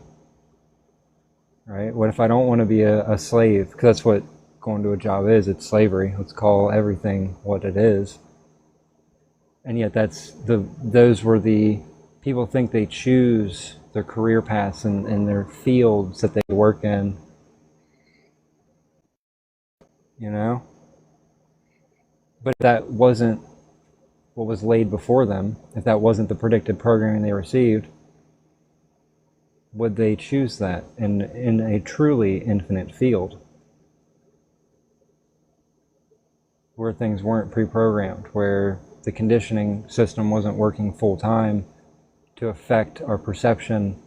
right? What if I don't want to be a slave? Because that's what going to a job is. It's slavery. Let's call everything what it is. And yet those were the people think they choose their career paths and their fields that they work in, you know? But that wasn't what was laid before them. If that wasn't the predicted programming they received, would they choose that in a truly infinite field? where things weren't pre-programmed, where the conditioning system wasn't working full time to affect our perception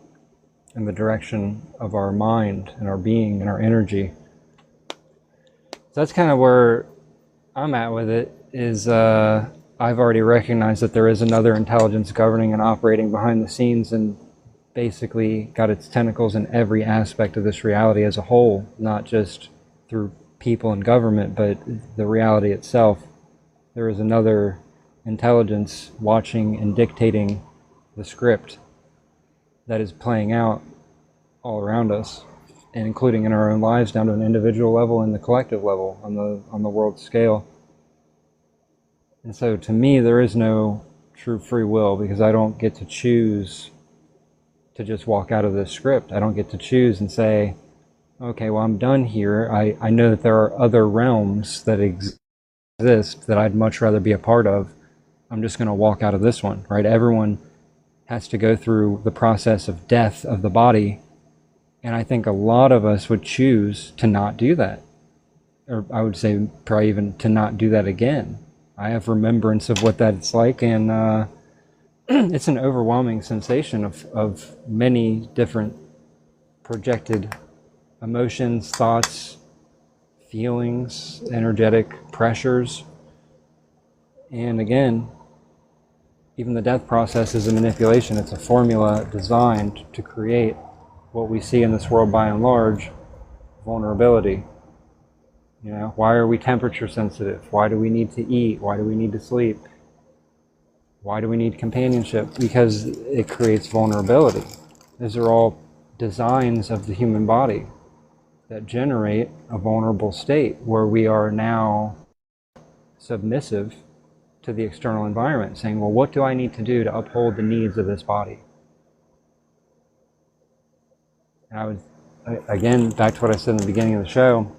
and the direction of our mind and our being and our energy. So that's kind of where I'm at with it, is I've already recognized that there is another intelligence governing and operating behind the scenes and basically got its tentacles in every aspect of this reality as a whole, not just through people and government, but the reality itself. There is another intelligence watching and dictating the script that is playing out all around us, and including in our own lives down to an individual level and the collective level on the world scale. And so to me, there is no true free will, because I don't get to choose to just walk out of this script. I don't get to choose and say, okay, well, I'm done here. I know that there are other realms that exist that I'd much rather be a part of. I'm just going to walk out of this one, right? Everyone has to go through the process of death of the body, and I think a lot of us would choose to not do that. Or I would say probably even to not do that again. I have remembrance of what that's like, and it's an overwhelming sensation of many different projected emotions, thoughts, feelings, energetic pressures. And again, even the death process is a manipulation. It's a formula designed to create what we see in this world by and large, vulnerability. You know, why are we temperature sensitive? Why do we need to eat? Why do we need to sleep? Why do we need companionship? Because it creates vulnerability. These are all designs of the human body that generate a vulnerable state where we are now submissive to the external environment, saying, well, what do I need to do to uphold the needs of this body? And I would, again, back to what I said in the beginning of the show,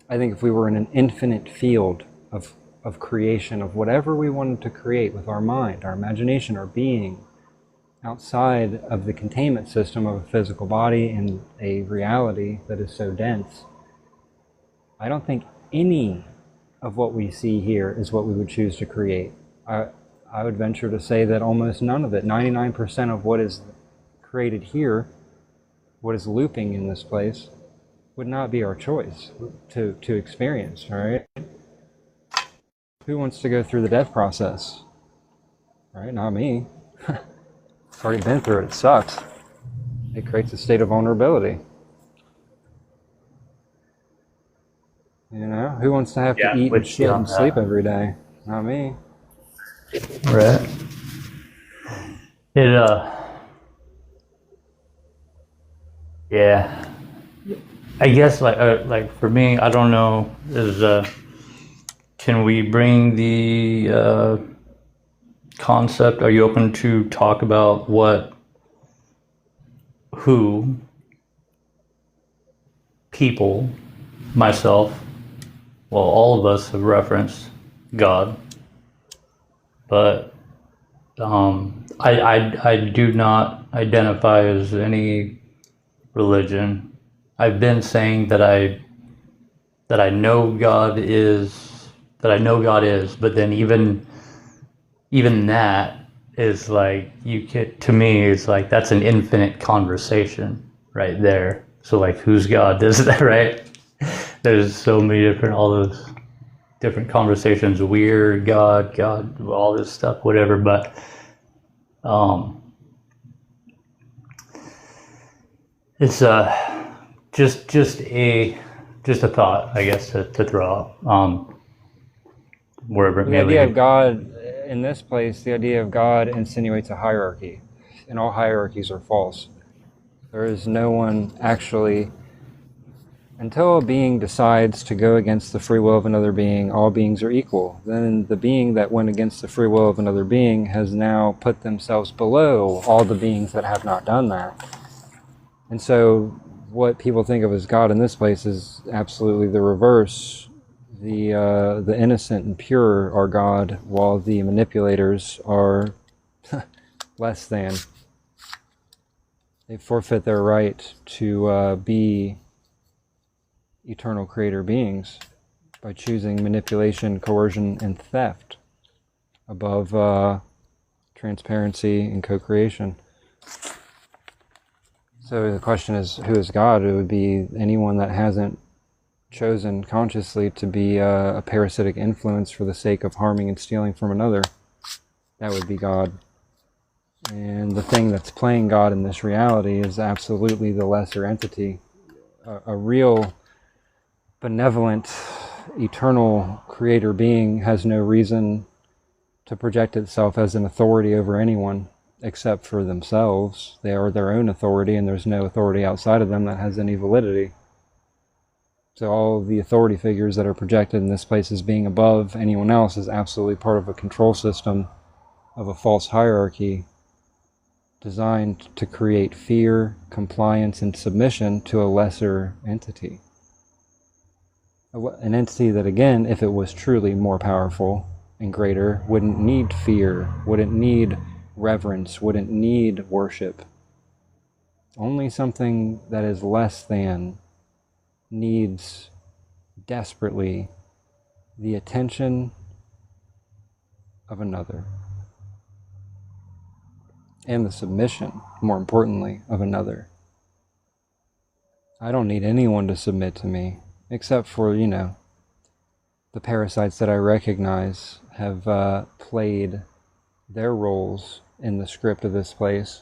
I think if we were in an infinite field of creation, of whatever we wanted to create with our mind, our imagination, our being, outside of the containment system of a physical body and a reality that is so dense, I don't think any of what we see here is what we would choose to create. I would venture to say that almost none of it, 99% of what is created here, what is looping in this place, would not be our choice to experience, right? Who wants to go through the death process? Right? Not me. I've already been through it. It sucks. It creates a state of vulnerability. You know, who wants to have to eat and shit and sleep every day? Not me. Right. Yeah. I guess like for me, I don't know, can we bring the concept, are you open to talk about who people, myself, well, all of us have referenced God, but I do not identify as any religion. I've been saying that I know God is, but then even that is like, to me, it's like, that's an infinite conversation right there. So like, who's God? Is that right? There's so many different, all those different conversations, weird, God, all this stuff, whatever, but it's just a thought, I guess, to throw out, wherever it may lead. The idea of God in this place, the idea of God insinuates a hierarchy, and all hierarchies are false. There is no one actually, until a being decides to go against the free will of another being, all beings are equal. Then the being that went against the free will of another being has now put themselves below all the beings that have not done that. And so what people think of as God in this place is absolutely the reverse. The innocent and pure are God, while the manipulators are less than. They forfeit their right to be eternal creator beings. by choosing manipulation, coercion, and theft above transparency and co-creation. So the question is, who is God? It would be anyone that hasn't chosen consciously to be a parasitic influence for the sake of harming and stealing from another. That would be God. And the thing that's playing God in this reality is absolutely the lesser entity. A real, benevolent, eternal creator being has no reason to project itself as an authority over anyone except for themselves. They are their own authority, and there's no authority outside of them that has any validity. So all of the authority figures that are projected in this place as being above anyone else is absolutely part of a control system of a false hierarchy designed to create fear, compliance, and submission to a lesser entity. An entity that, again, if it was truly more powerful and greater, wouldn't need fear, wouldn't need reverence, wouldn't need worship. Only something that is less than needs desperately the attention of another, and the submission, more importantly, of another. I don't need anyone to submit to me, except for, the parasites that I recognize have played their roles in the script of this place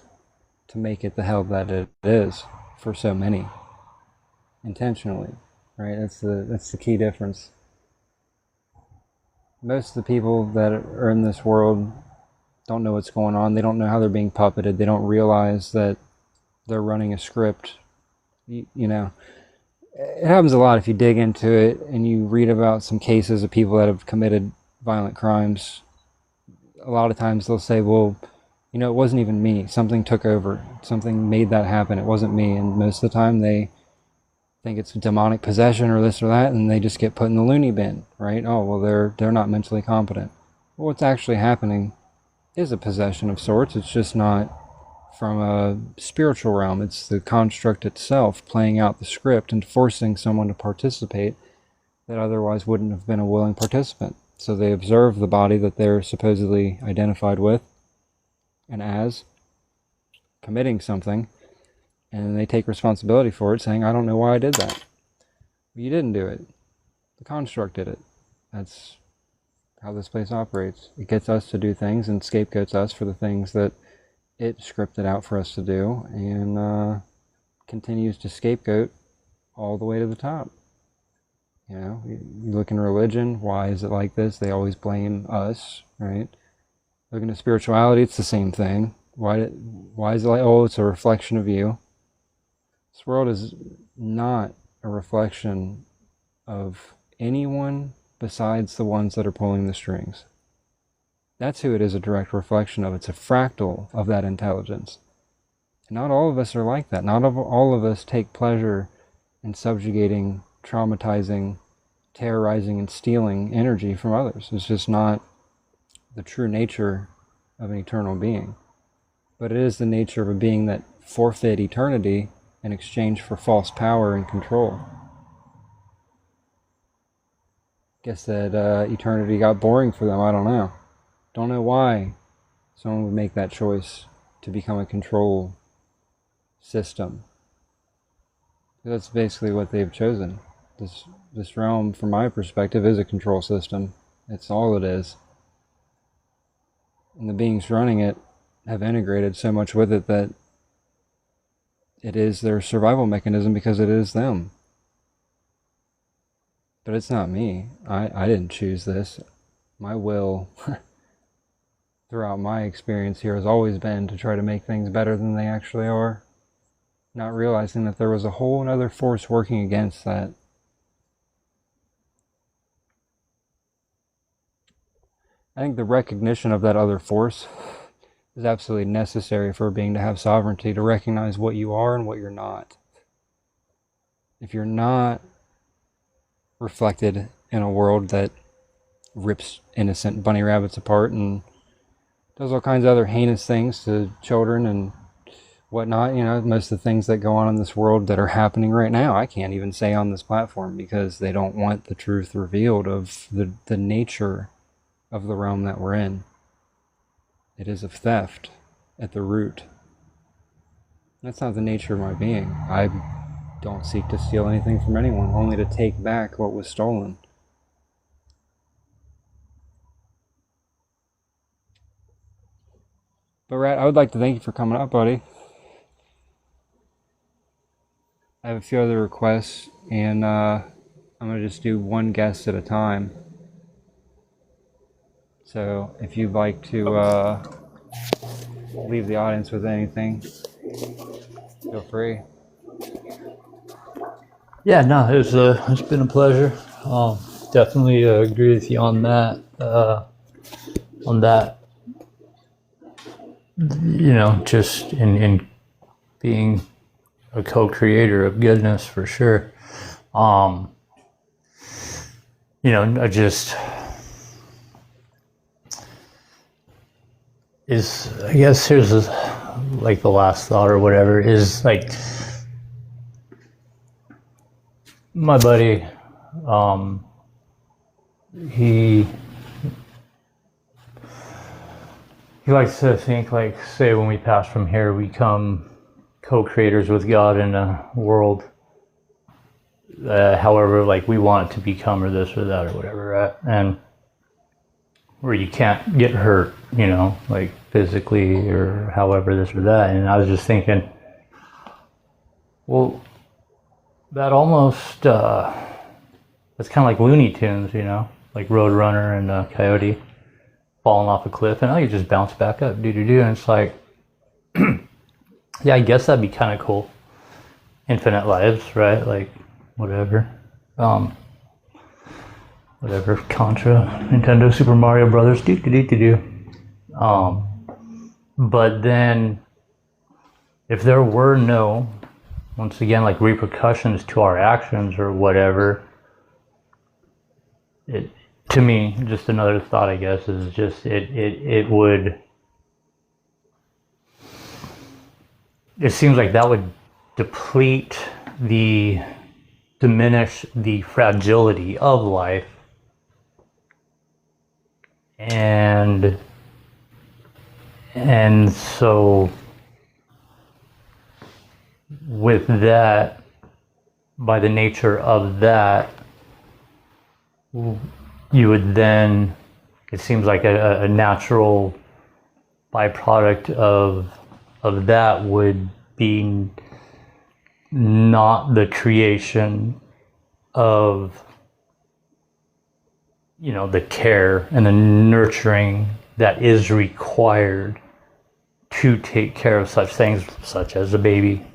to make it the hell that it is for so many, intentionally, right? That's the key difference. Most of the people that are in this world don't know what's going on. They don't know how they're being puppeted. They don't realize that they're running a script. It happens a lot if you dig into it and you read about some cases of people that have committed violent crimes. A lot of times they'll say, well, it wasn't even me. Something took over. Something made that happen. It wasn't me. And most of the time they think it's demonic possession or this or that, and they just get put in the loony bin, right? Oh, well, they're not mentally competent. Well, what's actually happening is a possession of sorts. It's just not from a spiritual realm. It's the construct itself playing out the script and forcing someone to participate that otherwise wouldn't have been a willing participant. So they observe the body that they're supposedly identified with and as committing something, and they take responsibility for it, saying, I don't know why I did that. But you didn't do it. The construct did it. That's how this place operates. It gets us to do things and scapegoats us for the things that it scripted out for us to do, and continues to scapegoat all the way to the top. You look in religion, why is it like this? They always blame us, right? Look into spirituality, it's the same thing. Why is it like, oh, it's a reflection of you? This world is not a reflection of anyone besides the ones that are pulling the strings. That's who it is a direct reflection of. It's a fractal of that intelligence. Not all of us are like that. Not all of us take pleasure in subjugating, traumatizing, terrorizing, and stealing energy from others. It's just not the true nature of an eternal being. But it is the nature of a being that forfeit eternity in exchange for false power and control. Guess that eternity got boring for them. I don't know. Don't know why someone would make that choice to become a control system. That's basically what they've chosen. This realm, from my perspective, is a control system. It's all it is. And the beings running it have integrated so much with it that it is their survival mechanism because it is them. But it's not me. I didn't choose this. My will, throughout my experience here, has always been to try to make things better than they actually are. Not realizing that there was a whole other force working against that. I think the recognition of that other force is absolutely necessary for a being to have sovereignty, to recognize what you are and what you're not. If you're not reflected in a world that rips innocent bunny rabbits apart and does all kinds of other heinous things to children and whatnot. You know, most of the things that go on in this world that are happening right now, I can't even say on this platform because they don't want the truth revealed of the nature of the realm that we're in. It is of theft at the root. That's not the nature of my being. I don't seek to steal anything from anyone, only to take back what was stolen. But Rat, I would like to thank you for coming up, buddy. I have a few other requests, and I'm going to just do one guest at a time. So if you'd like to leave the audience with anything, feel free. Yeah, no, it's been a pleasure. Definitely agree with you on that. You know, just in being a co-creator of goodness for sure. You know, I guess here's like the last thought or whatever is like my buddy, he likes to think like, say when we pass from here, we become co-creators with God in a world, however, like we want it to become, or this or that or whatever, right? And where you can't get hurt, you know, like physically or however, this or that. And I was just thinking, well, that almost, it's kind of like Looney Tunes, you know, like Roadrunner and Coyote falling off a cliff, and you just bounce back up, and it's like, yeah, I guess that'd be kind of cool. Infinite lives, right? Like, whatever. Whatever, Contra, Nintendo, Super Mario Brothers, but then, if there were no, once again, like repercussions to our actions or whatever, it, to me, just another thought, I guess, is just it would, it seems like that would diminish the fragility of life, and so with that, by the nature of that, you would then, it seems like a natural byproduct of that would be not the creation of, you know, the care and the nurturing that is required to take care of such things, such as a baby,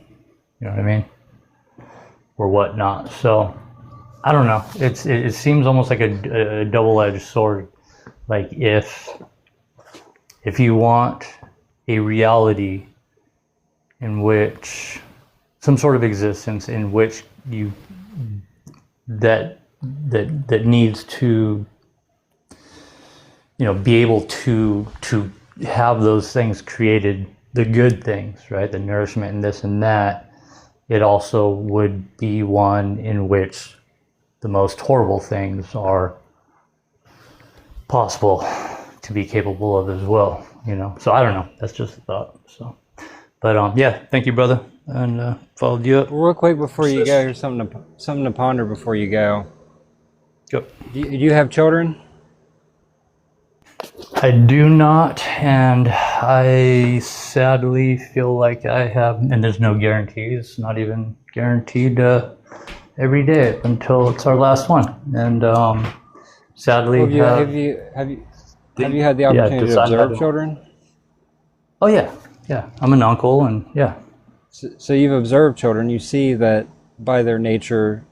you know what I mean, or whatnot. So I don't know, it seems almost like a double-edged sword. Like if you want a reality in which, some sort of existence in which you that needs to, you know, be able to have those things created, the good things, right, the nourishment and this and that, it also would be one in which the most horrible things are possible to be capable of as well, you know. So I don't know, that's just a thought. So, but yeah, thank you, brother, and followed you up. Real quick before you go, here's something to ponder before you go. Go. Do you have children? I do not, and I sadly feel like I have, and there's no guarantees, not even guaranteed every day up until it's our last one. And sadly, Well, have you had the opportunity to observe children? Oh yeah, I'm an uncle, and yeah. So you've observed children. You see that by their nature,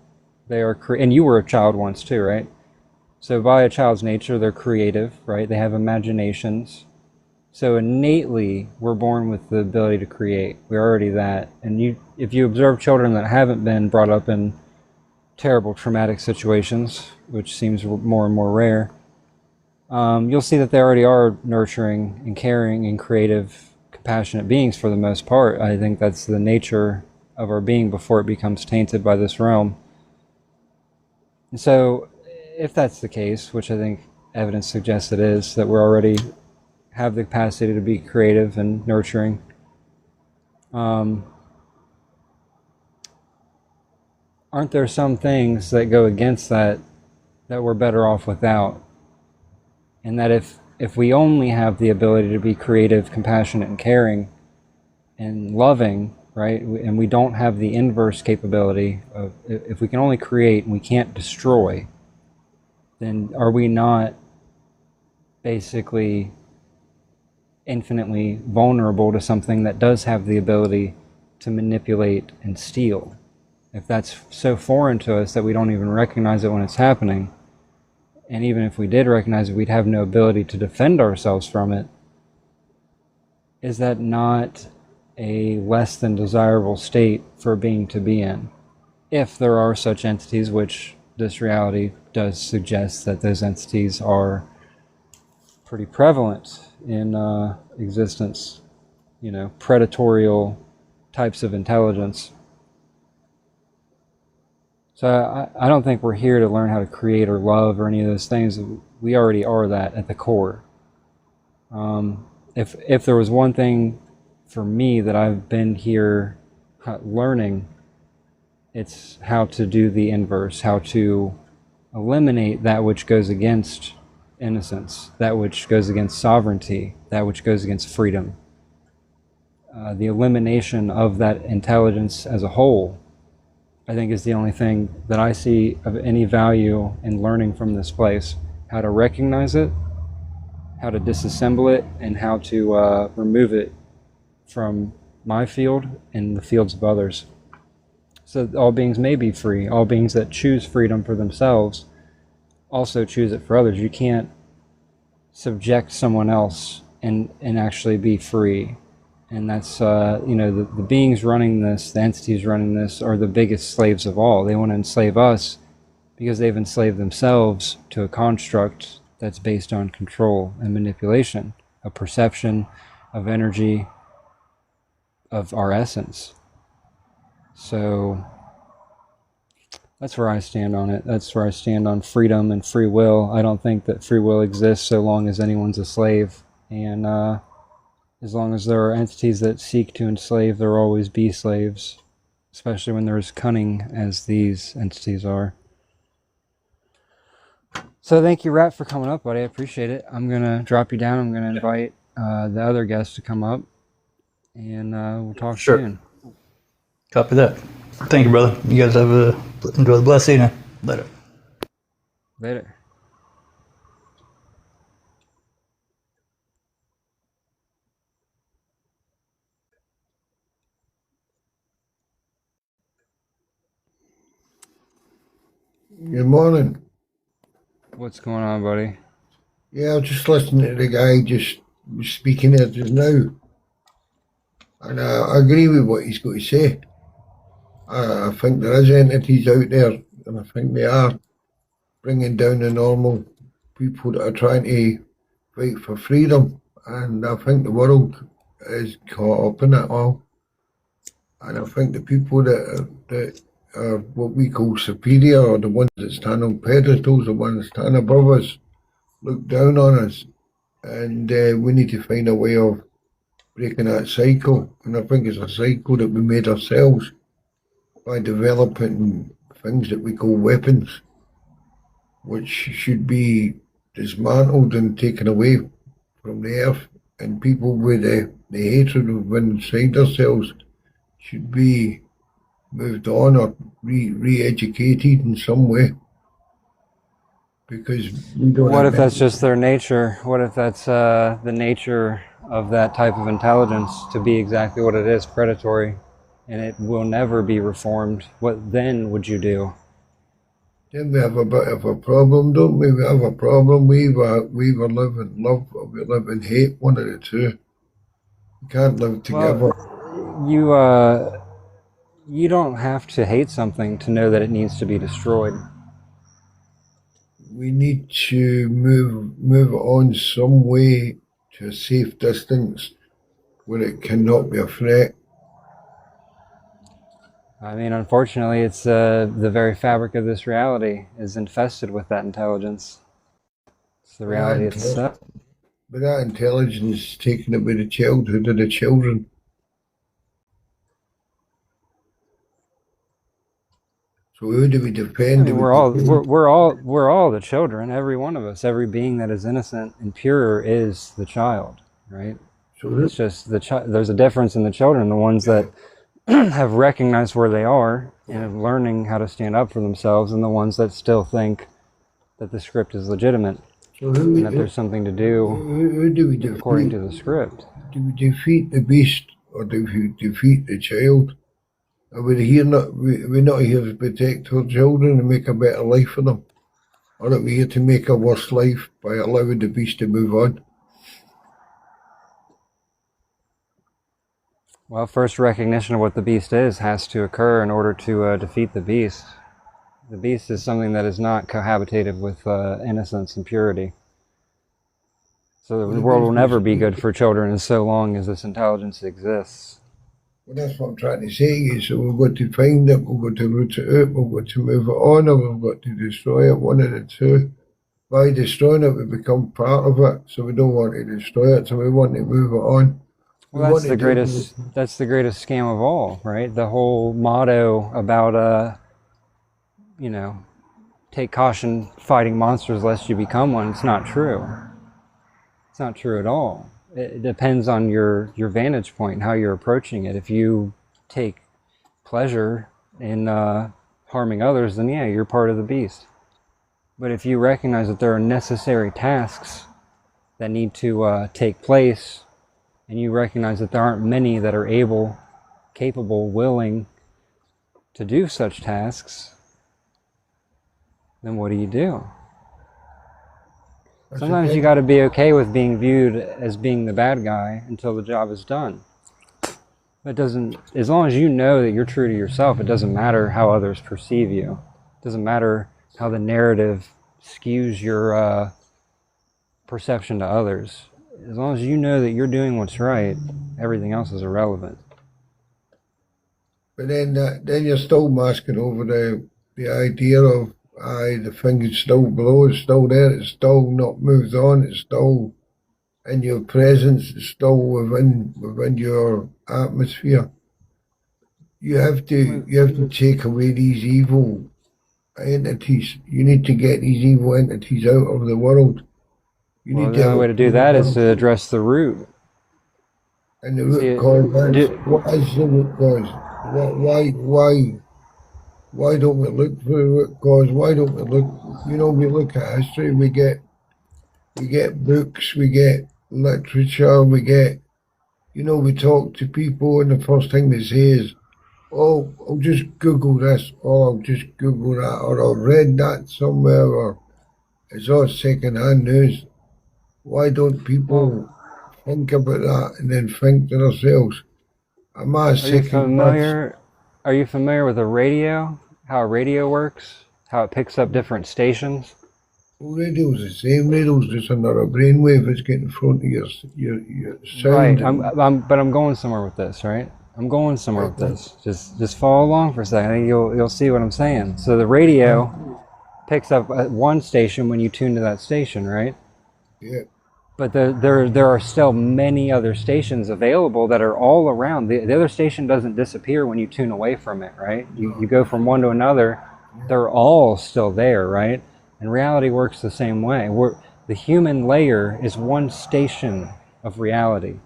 they are and you were a child once too, right? So by a child's nature, they're creative, right? They have imaginations. So innately, we're born with the ability to create. We're already that. And if you observe children that haven't been brought up in terrible traumatic situations, which seems more and more rare, you'll see that they already are nurturing and caring and creative compassionate beings for the most part. I think that's the nature of our being before it becomes tainted by this realm. And so, if that's the case, which I think evidence suggests it is, that we're already have the capacity to be creative and nurturing, aren't there some things that go against that we're better off without? And that if we only have the ability to be creative, compassionate, and caring, and loving, right, and we don't have the inverse capability of, if we can only create and we can't destroy, then are we not basically infinitely vulnerable to something that does have the ability to manipulate and steal? If that's so foreign to us that we don't even recognize it when it's happening, and even if we did recognize it, we'd have no ability to defend ourselves from it, is that not a less than desirable state for a being to be in? If there are such entities, which this reality does suggest that those entities are pretty prevalent in existence, you know, predatorial types of intelligence. So I don't think we're here to learn how to create or love or any of those things. We already are that at the core. If there was one thing for me that I've been here learning, it's how to do the inverse, how to eliminate that which goes against innocence, that which goes against sovereignty, that which goes against freedom. The elimination of that intelligence as a whole, I think, is the only thing that I see of any value in learning from this place. How to recognize it, how to disassemble it, and how to remove it from my field and the fields of others. So all beings may be free. All beings that choose freedom for themselves also choose it for others. You can't subject someone else and actually be free. And that's, you know, the beings running this, the entities running this, are the biggest slaves of all. They want to enslave us because they've enslaved themselves to a construct that's based on control and manipulation, a perception of energy, of our essence. So that's where I stand on it. That's where I stand on freedom and free will. I don't think that free will exists so long as anyone's a slave. And as long as there are entities that seek to enslave, there will always be slaves, especially when they're as cunning as these entities are. So thank you, Rat, for coming up, buddy. I appreciate it. I'm going to drop you down. I'm going to invite the other guests to come up, and we'll talk soon. Copy that. Thank you, brother. You guys have enjoy the blessed evening. Later. Later. Good morning. What's going on, buddy? Yeah, I was just listening to the guy just speaking there just now. And I agree with what he's got to say. I think there is entities out there, and I think they are bringing down the normal people that are trying to fight for freedom. And I think the world is caught up in it all. And I think the people that are what we call superior, or the ones that stand on pedestals, the ones that stand above us, look down on us. And we need to find a way of breaking that cycle. And I think it's a cycle that we made ourselves by developing things that we call weapons, which should be dismantled and taken away from the earth. And people with the hatred of inside themselves should be moved on or re-educated in some way. Because we don't. What if that's just their nature? What if that's the nature of that type of intelligence to be exactly what it is, predatory, and it will never be reformed? What then would you do? Then we have a bit of a problem, don't we? We have a problem. We either live in love or we live in hate, one of the two. We can't live together. Well, you don't have to hate something to know that it needs to be destroyed. We need to move on some way to a safe distance where it cannot be a threat. I mean, unfortunately, it's the very fabric of this reality is infested with that intelligence. It's the reality itself. But that intelligence is taken away the childhood of the children. So who do we defend? I mean, we're all the children. Every one of us, every being that is innocent and pure is the child, right? So it's just there's a difference in the children, the ones that have recognized where they are and are learning how to stand up for themselves, and the ones that still think that the script is legitimate and that there's something to do who do we defeat? According to the script. Do we defeat the beast or do we defeat the child? Are we not here to protect our children and make a better life for them? Or are we here to make a worse life by allowing the beast to move on? Well, first recognition of what the beast is has to occur in order to defeat the beast. The beast is something that is not cohabitative with innocence and purity. So the world will never be good for children as so long as this intelligence exists. Well, that's what I'm trying to say. So we've got to find it, we've got to root it out, we've got to move it on, or we've got to destroy it, one of the two. By destroying it, we become part of it, so we don't want to destroy it, so we want to move it on. Well, that's the greatest scam of all, right? The whole motto about, take caution fighting monsters lest you become one. It's not true. It's not true at all. It depends on your vantage point and how you're approaching it. If you take pleasure in harming others, then yeah, you're part of the beast. But if you recognize that there are necessary tasks that need to take place, and you recognize that there aren't many that are able, capable, willing to do such tasks, then what do? Sometimes you got to be okay with being viewed as being the bad guy until the job is done. It doesn't, as long as you know that you're true to yourself, it doesn't matter how others perceive you. It doesn't matter how the narrative skews your perception to others. As long as you know that you're doing what's right, everything else is irrelevant. But then you're still masking over the idea of the thing is still below, it's still there, it's still not moved on, it's still in your presence, it's still within your atmosphere. You have to take away these evil entities. You need to get these evil entities out of the world. The only way to do that is to address the root. And the root cause, what is the root cause? Why don't we look for the root cause? Why don't we look, we look at history, we get books, we get literature, we get, we talk to people and the first thing they say is, oh, I'll just Google this, or I'll just Google that, or I've read that somewhere, or it's all second-hand news. Why don't people think about that and then think to themselves, Are you familiar with a radio? How a radio works? How it picks up different stations? Well, radio's the same. Radio's just another brainwave. It's getting in front of your sound. Right. But I'm going somewhere with this, right? I'm going somewhere with this. Just follow along for a second. I think you'll see what I'm saying. So the radio picks up at one station when you tune to that station, right? Yeah. But there are still many other stations available that are all around. The other station doesn't disappear when you tune away from it, right? You go from one to another. They're all still there, right? And reality works the same way. The human layer is one station of reality.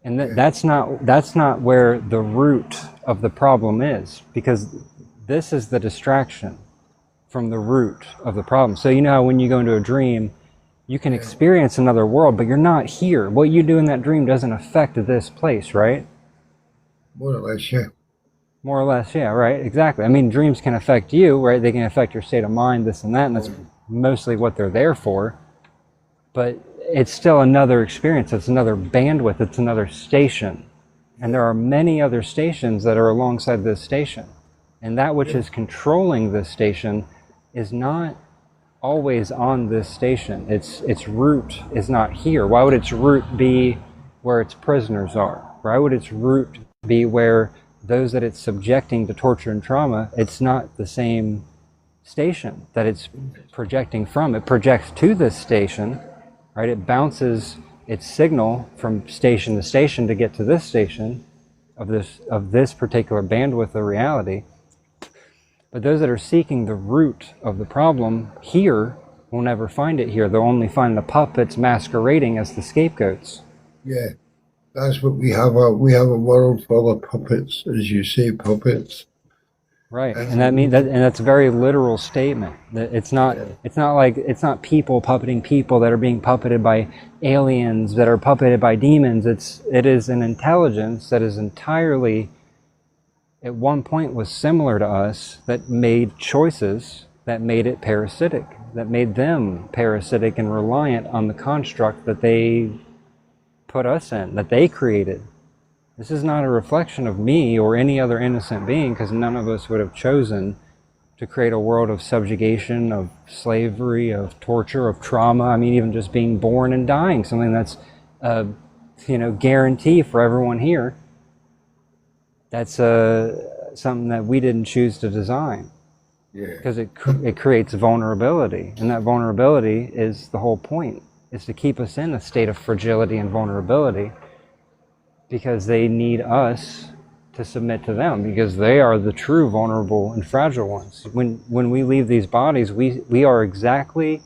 And that's not where the root of the problem is, because this is the distraction from the root of the problem. So you know how when you go into a dream, you can experience another world, but you're not here. What you do in that dream doesn't affect this place, right? More or less, yeah. More or less, yeah, right, exactly. I mean, dreams can affect you, right? They can affect your state of mind, this and that, and that's mostly what they're there for. But it's still another experience. It's another bandwidth. It's another station. And there are many other stations that are alongside this station. And that which is controlling this station is not always on this station. Its root is not here. Why would its root be where its prisoners are? Why would its root be where those that it's subjecting to torture and trauma, it's not the same station that it's projecting from? It projects to this station, right? It bounces its signal from station to station to get to this station of this particular bandwidth of reality. But those that are seeking the root of the problem here will never find it here. They'll only find the puppets masquerading as the scapegoats. Yeah, that's what we have. We have a world full of puppets, as you say, puppets. Right, and that means that's a very literal statement. That it's not people puppeting people that are being puppeted by aliens that are puppeted by demons. It is an intelligence that is entirely, at one point, was similar to us, that made choices that made it parasitic, that made them parasitic and reliant on the construct that they put us in, that they created. This is not a reflection of me or any other innocent being, because none of us would have chosen to create a world of subjugation, of slavery, of torture, of trauma. I mean, even just being born and dying, something that's a guarantee for everyone here. That's something that we didn't choose to design. Yeah. Because it creates vulnerability, and that vulnerability is the whole point, is to keep us in a state of fragility and vulnerability, because they need us to submit to them, because they are the true vulnerable and fragile ones. When we leave these bodies, we are exactly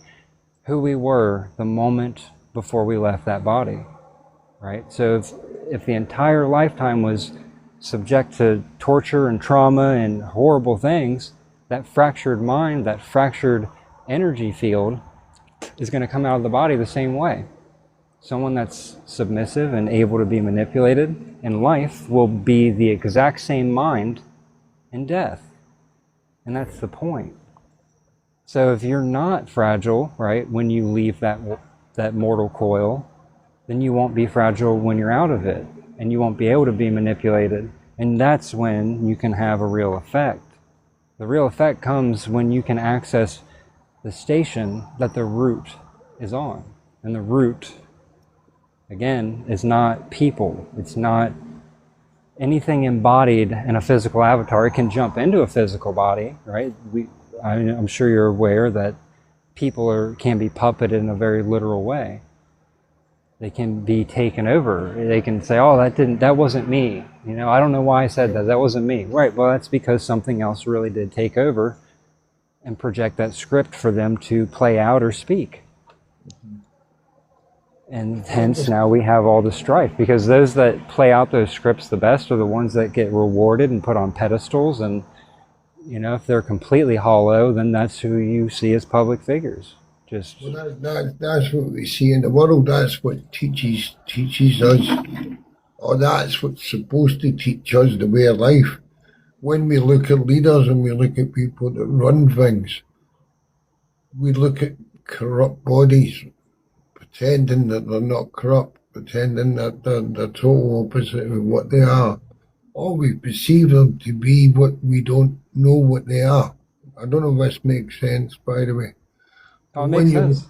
who we were the moment before we left that body, right? So if the entire lifetime was subject to torture and trauma and horrible things, that fractured mind, that fractured energy field is going to come out of the body the same way. Someone that's submissive and able to be manipulated in life will be the exact same mind in death. And that's the point. So if you're not fragile, right, when you leave that mortal coil, then you won't be fragile when you're out of it, and you won't be able to be manipulated. And that's when you can have a real effect. The real effect comes when you can access the station that the root is on. And the root, again, is not people. It's not anything embodied in a physical avatar. It can jump into a physical body, right? I'm sure you're aware that people can be puppeted in a very literal way. They can be taken over. They can say, "Oh, that wasn't me. I don't know why I said that. That wasn't me." Right? Well, that's because something else really did take over and project that script for them to play out or speak. And hence now we have all the strife, because those that play out those scripts the best are the ones that get rewarded and put on pedestals. And if they're completely hollow, then that's who you see as public figures. Well, that's what we see in the world. That's what teaches us, or that's what's supposed to teach us the way of life. When we look at leaders and we look at people that run things, we look at corrupt bodies, pretending that they're not corrupt, pretending that they're the total opposite of what they are. Or we perceive them to be what we don't know what they are. I don't know if this makes sense, by the way. Oh, it makes sense.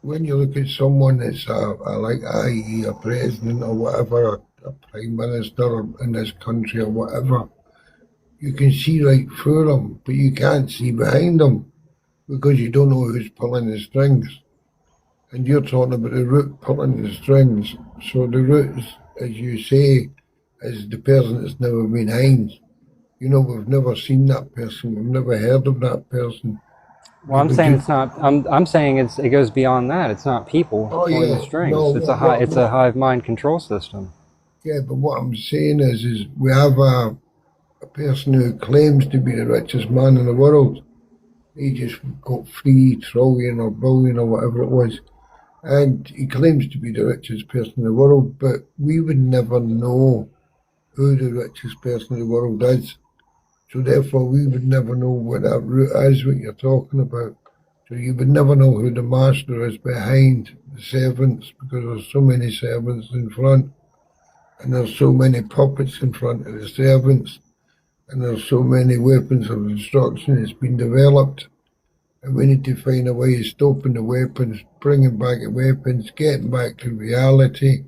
When you look at someone that's i.e. a president or whatever, a prime minister in this country or whatever, you can see right through them, but you can't see behind them, because you don't know who's pulling the strings. And you're talking about the root pulling the strings. So the root, as you say, is the person that's never been hanged. We've never seen that person. We've never heard of that person. Well, I'm saying it's not. I'm saying it goes beyond that. It's not people pulling the strings. No, it's a hive mind control system. Yeah, but what I'm saying is we have a person who claims to be the richest man in the world. He just got 3 trillion or billion or whatever it was, and he claims to be the richest person in the world. But we would never know who the richest person in the world is. So therefore, we would never know what that root is, what you're talking about. So you would never know who the master is behind the servants, because there's so many servants in front, and there's so many puppets in front of the servants, and there's so many weapons of destruction that's been developed. And we need to find a way of stopping the weapons, bringing back the weapons, getting back to reality,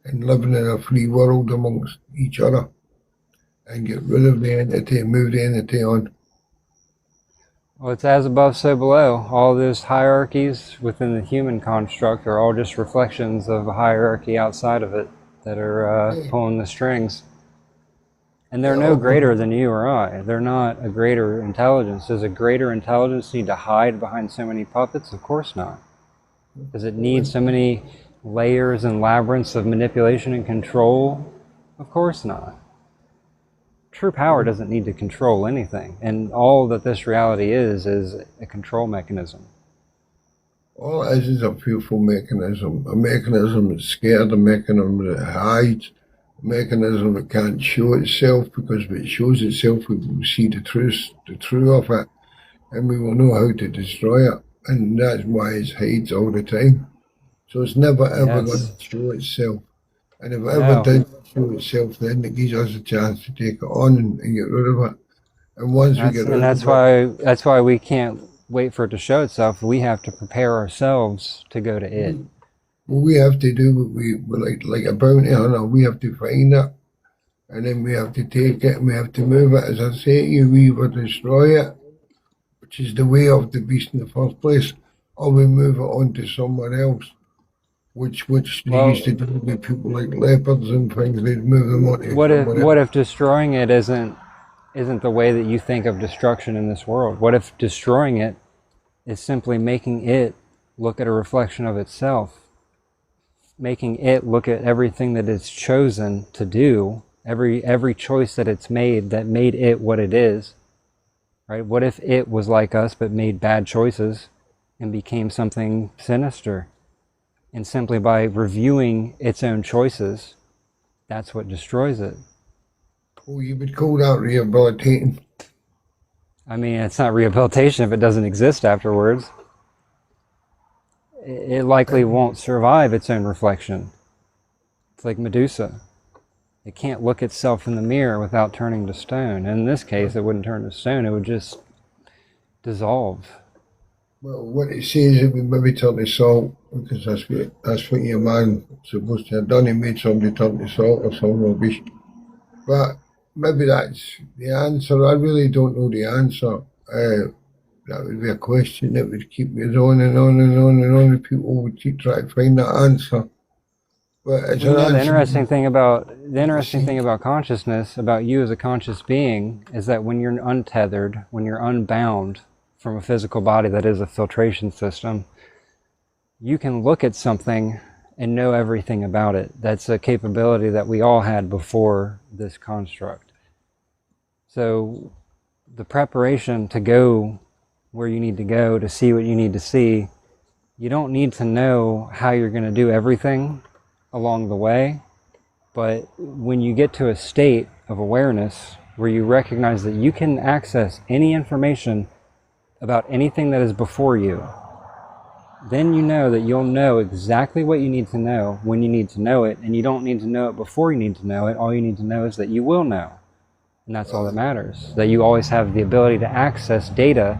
and living in a free world amongst each other and get rid of the entity and move the entity on. Well, it's as above, so below. All those hierarchies within the human construct are all just reflections of a hierarchy outside of it that are pulling the strings. And they're no greater than you or I. They're not a greater intelligence. Does a greater intelligence need to hide behind so many puppets? Of course not. Does it need so many layers and labyrinths of manipulation and control? Of course not. True power doesn't need to control anything, and all that this reality is a control mechanism. All it is a fearful mechanism, a mechanism that's scared, a mechanism that hides, a mechanism that can't show itself, because if it shows itself we will see the truth of it, and we will know how to destroy it, and that's why it hides all the time. So it's never ever going to show itself. And if it ever did show itself, then it gives us a chance to take it on and get rid of it. And once we get rid of it... That's why we can't wait for it to show itself. We have to prepare ourselves to go to it. Well, we have to do what we like a bounty hunter. We have to find it, and then we have to take it, and we have to move it. As I say to you, we either destroy it, which is the way of the beast in the first place, or we move it on to someone else. Which they used to do with people like leopards and things. They'd move them on to what if destroying it isn't the way that you think of destruction in this world? What if destroying it is simply making it look at a reflection of itself, making it look at everything that it's chosen to do, every choice that it's made that made it what it is, right? What if it was like us but made bad choices and became something sinister? And simply by reviewing its own choices, that's what destroys it. Oh, you would call that rehabilitating. I mean, it's not rehabilitation if it doesn't exist afterwards. It likely won't survive its own reflection. It's like Medusa. It can't look itself in the mirror without turning to stone. And in this case, it wouldn't turn to stone. It would just dissolve. Well, what it says, it would maybe turn to salt, because that's what your man supposed to have done. He made somebody turn to salt or some rubbish. But maybe that's the answer. I really don't know the answer. That would be a question that would keep me on and on and on and on, and people would keep trying to find that answer. But it's an answer. The interesting thing about consciousness, about you as a conscious being, is that when you're untethered, when you're unbound from a physical body that is a filtration system, you can look at something and know everything about it. That's a capability that we all had before this construct. So the preparation to go where you need to go, to see what you need to see, you don't need to know how you're going to do everything along the way, but when you get to a state of awareness where you recognize that you can access any information about anything that is before you, then you know that you'll know exactly what you need to know when you need to know it, and you don't need to know it before you need to know it. All you need to know is that you will know, and that's all that matters, that you always have the ability to access data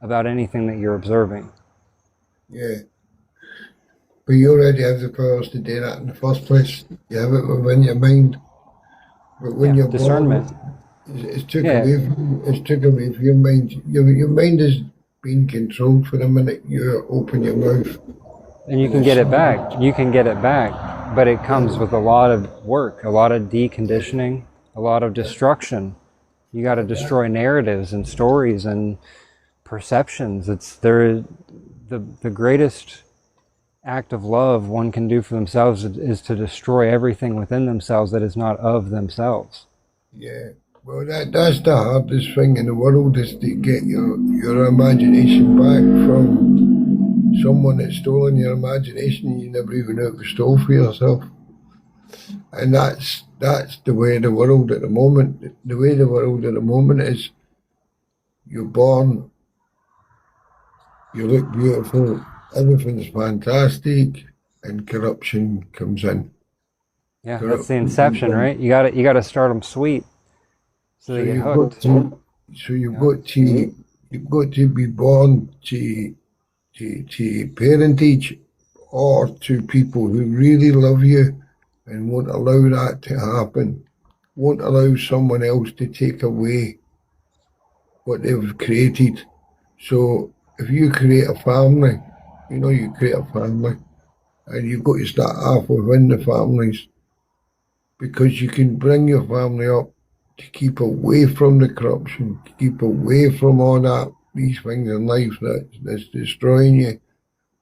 about anything that you're observing. Yeah, but you already have the powers to do that in the first place. You have it within your mind, but when you're discernment. It's took away from your mind. Your mind is being controlled for the minute you open your mouth. And you can get it back. You can get it back, but it comes with a lot of work, a lot of deconditioning, a lot of destruction. You got to destroy narratives and stories and perceptions. It's the greatest act of love one can do for themselves is to destroy everything within themselves that is not of themselves. Yeah. Well, that's the hardest thing in the world, is to get your imagination back from someone that's stolen your imagination and you never even knew it was stole for yourself. And that's the way of the world at the moment. The way the world at the moment is, you're born, you look beautiful, everything's fantastic, and corruption comes in. Yeah, that's the inception, right? You got to start them sweet. So they get hooked. You've got to be born to parentage, or to people who really love you and won't allow that to happen, won't allow someone else to take away what they've created. So if you create a family, you create a family, and you've got to start off within the families, because you can bring your family up to keep away from the corruption, to keep away from all these things in life that's destroying you,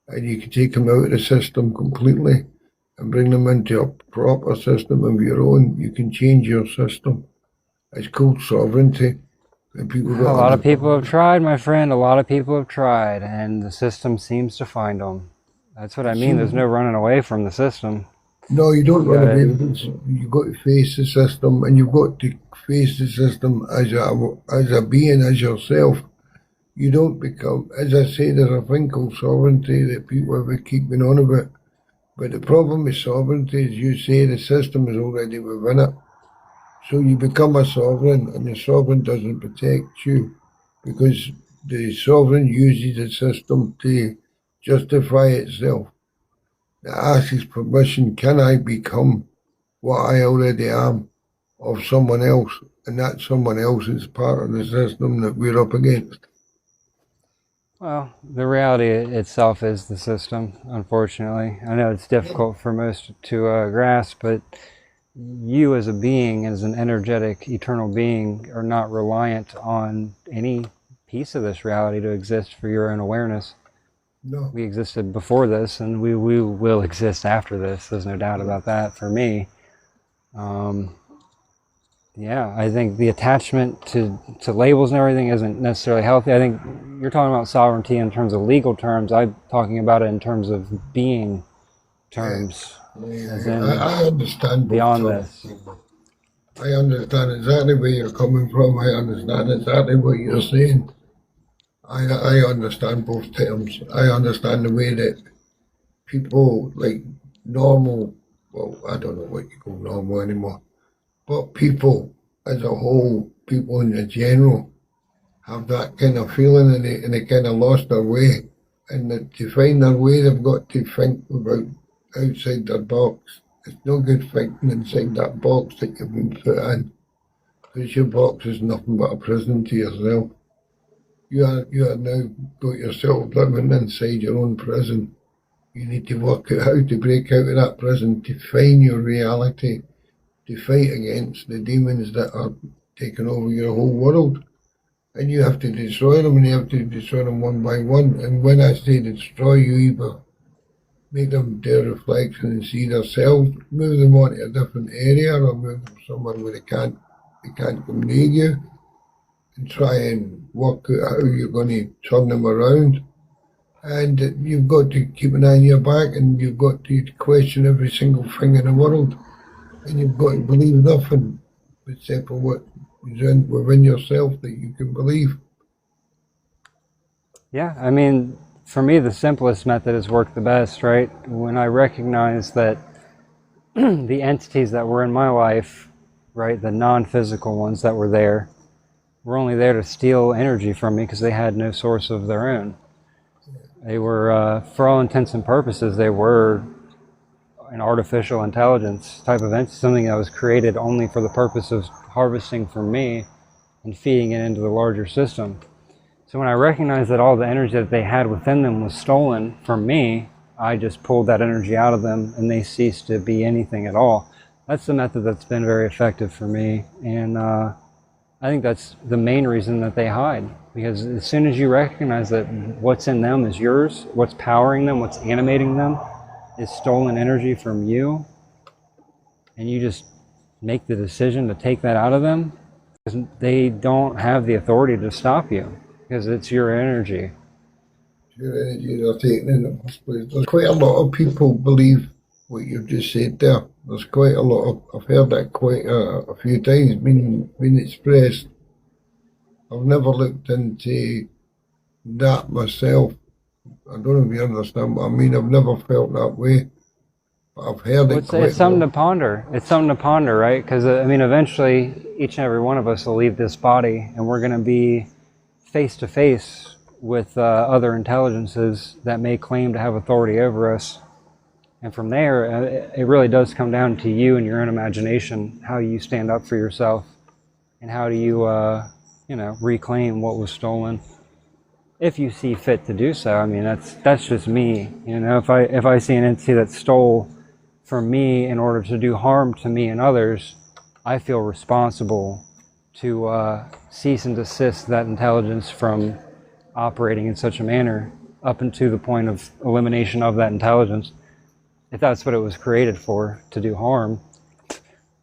and you can take them out of the system completely and bring them into a proper system of your own. You can change your system. It's called sovereignty. And people A lot of people have tried, my friend. A lot of people have tried, and the system seems to find them. That's what I mean. There's no running away from the system. No, you don't run away. You've got to face the system, and you've got to face the system as a being, as yourself. You don't become, as I say, there's a thing called sovereignty that people ever keep going on about. But the problem with sovereignty is, you say the system is already within it. So you become a sovereign, and the sovereign doesn't protect you, because the sovereign uses the system to justify itself. It asks permission, can I become what I already am of someone else? And that someone else is part of the system that we're up against. Well, the reality itself is the system, unfortunately. I know it's difficult for most to grasp, but you as a being, as an energetic, eternal being, are not reliant on any piece of this reality to exist for your own awareness. No. We existed before this, and we will exist after this. There's no doubt about that for me. Yeah, I think the attachment to labels and everything isn't necessarily healthy. I think you're talking about sovereignty in terms of legal terms. I'm talking about it in terms of being terms. As in I understand beyond this. I understand exactly where you're coming from. I understand exactly what you're saying. I understand both terms. I understand the way that people, like normal, well, I don't know what you call normal anymore, but people as a whole, people in the general, have that kind of feeling, and they kind of lost their way. And that to find their way, they've got to think about outside their box. It's no good thinking inside that box that you've been put in, because your box is nothing but a prison to yourself. You are now got yourself living inside your own prison. You need to work out how to break out of that prison, to find your reality, to fight against the demons that are taking over your whole world. And you have to destroy them, and you have to destroy them one by one. And when I say destroy, you either make them do a reflection and see themselves, move them on to a different area, or move them somewhere where they can't come near you, and try and work out how you're going to turn them around. And you've got to keep an eye on your back, and you've got to question every single thing in the world. And you've got to believe nothing except for what is within yourself that you can believe. Yeah, I mean, for me, the simplest method has worked the best, right? When I recognize that the entities that were in my life, right, the non-physical ones that were there, were only there to steal energy from me because they had no source of their own. They were, for all intents and purposes, they were an artificial intelligence type of entity, something that was created only for the purpose of harvesting from me and feeding it into the larger system. So when I recognized that all the energy that they had within them was stolen from me, I just pulled that energy out of them, and they ceased to be anything at all. That's the method that's been very effective for me, and I think that's the main reason that they hide. Because as soon as you recognize that what's in them is yours, what's powering them, what's animating them, is stolen energy from you, and you just make the decision to take that out of them, they don't have the authority to stop you, because it's your energy. Your energy they're taking in the first place. There's quite a lot of people believe what you've just said there. There's quite a lot of, I've heard that quite a few times been expressed. I've never looked into that myself. I don't know if you understand what I mean. I've never felt that way, but I've heard it. It's something to ponder. It's something to ponder, right? Because I mean, eventually, each and every one of us will leave this body, and we're going to be face to face with other intelligences that may claim to have authority over us. And from there, it really does come down to you and your own imagination, how you stand up for yourself, and how do you, reclaim what was stolen, if you see fit to do so. I mean, that's just me. If I see an entity that stole from me in order to do harm to me and others, I feel responsible to cease and desist that intelligence from operating in such a manner up into the point of elimination of that intelligence. If that's what it was created for, to do harm,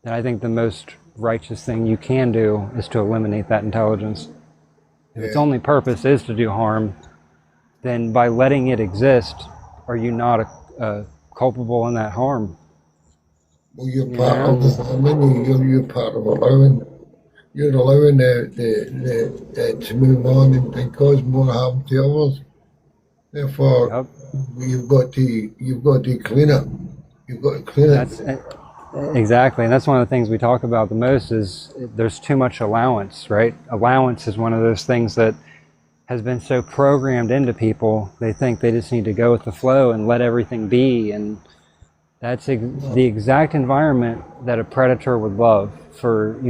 then I think the most righteous thing you can do is to eliminate that intelligence. If its only purpose is to do harm, then by letting it exist, are you not culpable in that harm? Well, you're part of the harmony. You're part of allowing. You're allowing the to move on and cause more harm to others. Therefore, you've got to clean up. You've got to clean it. Exactly, and that's one of the things we talk about the most is there's too much allowance, right? Allowance is one of those things that has been so programmed into people. They think they just need to go with the flow and let everything be, and that's the exact environment that a predator would love. For,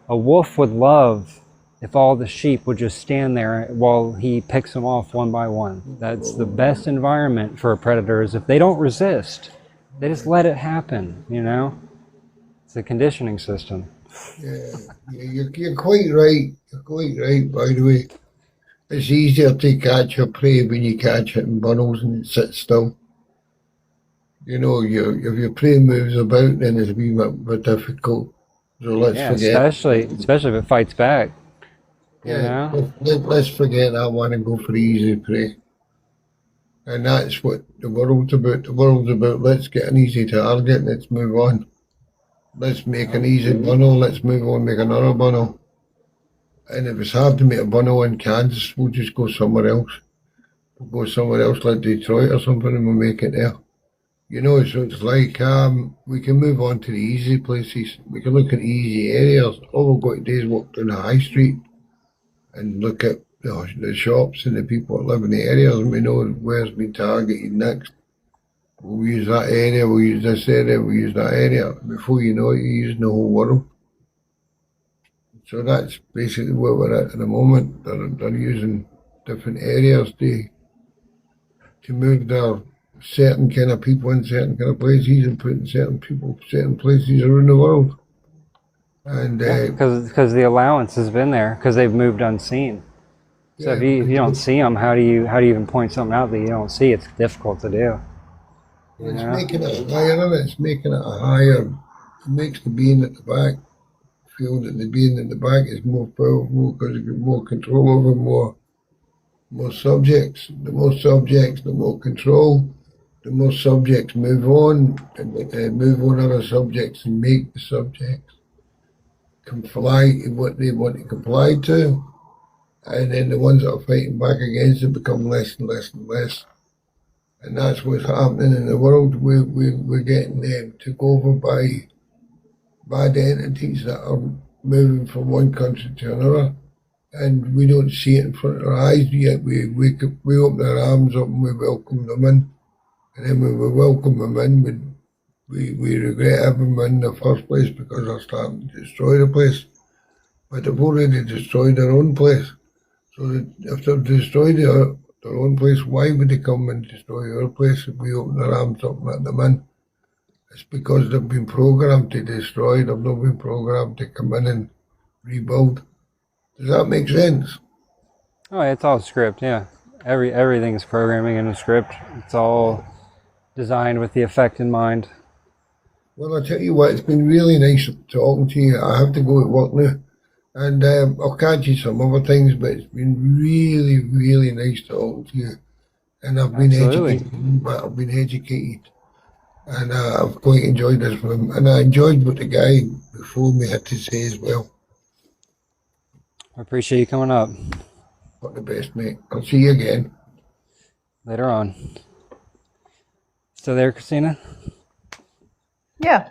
a wolf would love if all the sheep would just stand there while he picks them off one by one. That's the best environment for a predator, is if they don't resist. They just let it happen, It's a conditioning system. Yeah, you're quite right. You're quite right, by the way. It's easier to catch a prey when you catch it in bundles and it sits still. If your prey moves about, then it's a wee bit more difficult. So let's forget. Especially if it fights back. Let's forget that one and go for the easy prey. And that's what the world's about. The world's about, let's get an easy target, let's move on. Let's make an easy bundle, let's move on, make another bundle. And if it's hard to make a bundle in Kansas, we'll just go somewhere else. We'll go somewhere else like Detroit or something and we'll make it there. So it's like, we can move on to the easy places. We can look at easy areas. All we've got to do is walk down the high street and look at the shops and the people that live in the areas, and we know where's been targeted next. We'll use that area, we'll use this area, we'll use that area. Before you know it, you're using the whole world. So that's basically where we're at the moment. They're using different areas to move their certain kind of people in certain kind of places and putting certain people certain places around the world. And because the allowance has been there, because they've moved unseen. So if you don't see them, how do you even point something out that you don't see? It's difficult to do. It's making it higher, it's making it a higher. It makes the being at the back feel that the being at the back is more powerful because you've got more control over more subjects. The more subjects, the more control. The more subjects move on and move on other subjects and make the subjects comply to what they want to comply to. And then the ones that are fighting back against it become less and less and less. And that's what's happening in the world. We're getting took over by bad entities that are moving from one country to another. And we don't see it in front of our eyes, yet we open our arms up and we welcome them in. And then when we welcome them in, we regret having them in the first place because they're starting to destroy the place. But they've already destroyed their own place. So that if they've destroyed their own place, why would they come and destroy our place if we open our arms up and let them in? It's because they've been programmed to destroy, they've not been programmed to come in and rebuild. Does that make sense? Oh, it's all script, yeah. Everything's programming in a script. It's all designed with the effect in mind. Well, I'll tell you what, it's been really nice talking to you. I have to go to work now. And I'll catch you some other things, but it's been really, really nice talking to you. And I've been educated. And I've quite enjoyed this one. And I enjoyed what the guy before me had to say as well. I appreciate you coming up. All the best, mate. I'll see you again. Later on. Still there, Christina? Yeah.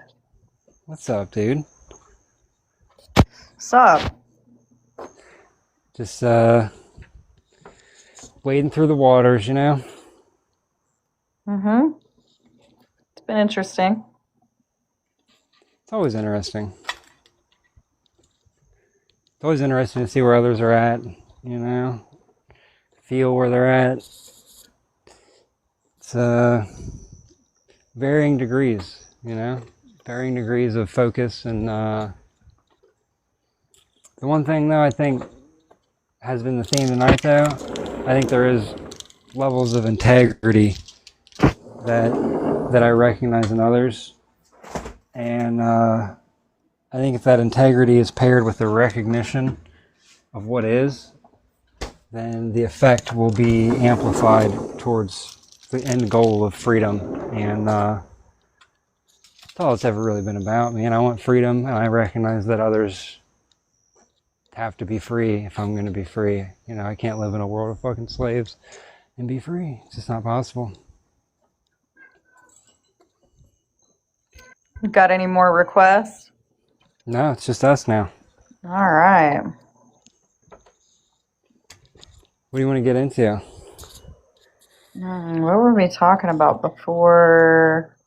What's up, dude? What's up? Just wading through the waters, Mm-hmm. been interesting. It's always interesting. It's always interesting to see where others are at, you know, feel where they're at. It's varying degrees, you know, varying degrees of focus. And the one thing, though, I think has been the theme tonight, though, I think there is levels of integrity that I recognize in others. And I think if that integrity is paired with the recognition of what is, then the effect will be amplified towards the end goal of freedom. And that's all it's ever really been about, man. I want freedom, and I recognize that others have to be free if I'm going to be free. You know, I can't live in a world of fucking slaves and be free. It's just not possible. Got any more requests? No, it's just us now. All right. What do you want to get into? What were we talking about before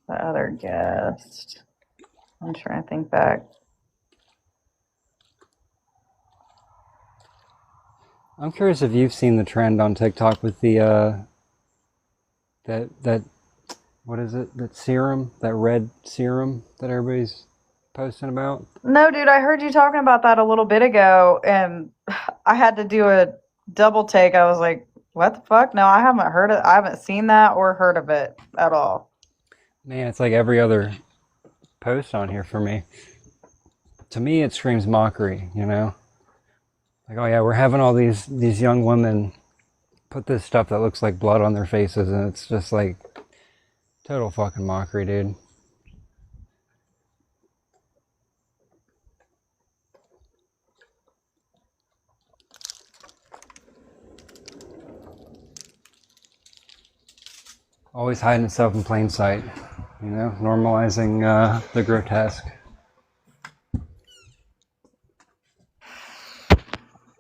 the other guest? I'm trying to think back. I'm curious if you've seen the trend on TikTok with the that what is it? That serum, that red serum that everybody's posting about. No, dude, I heard you talking about that a little bit ago, and I had to do a double take. I was like, what the fuck? No, I haven't heard it. I haven't seen that or heard of it at all. Man, it's like every other post on here for me. To me, it screams mockery, you know? Like, oh yeah, we're having all these young women put this stuff that looks like blood on their faces, and it's just like total fucking mockery, dude. Always hiding itself in plain sight, you know, normalizing the grotesque.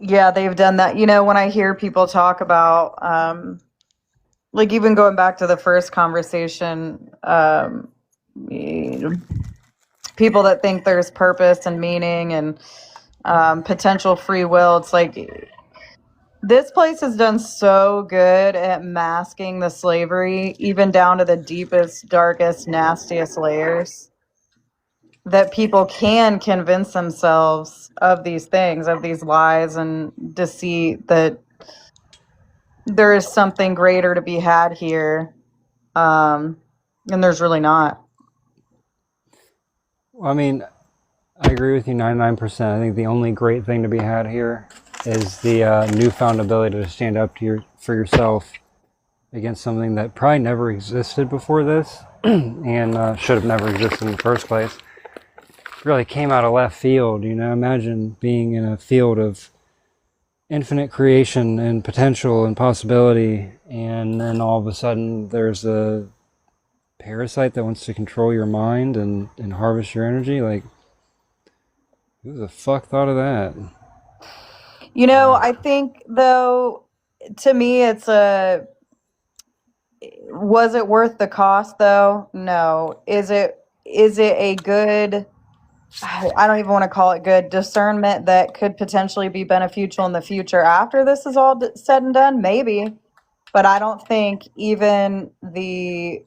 Yeah, they've done that. You know, when I hear people talk about, like even going back to the first conversation, people that think there's purpose and meaning and potential free will, it's like this place has done so good at masking the slavery, even down to the deepest, darkest, nastiest layers, that people can convince themselves of these things, of these lies and deceit, that there is something greater to be had here. And there's really not. Well, I mean, I agree with you 99%. I think the only great thing to be had here is the newfound ability to stand up to for yourself against something that probably never existed before this and should have never existed in the first place. It really came out of left field, you know. Imagine being in a field of infinite creation and potential and possibility, and then all of a sudden there's a parasite that wants to control your mind and harvest your energy. Like, who the fuck thought of that? You know, I think, though, to me, it's was it worth the cost, though? No. Is it a good, I don't even want to call it good, discernment that could potentially be beneficial in the future after this is all said and done? Maybe. But I don't think even the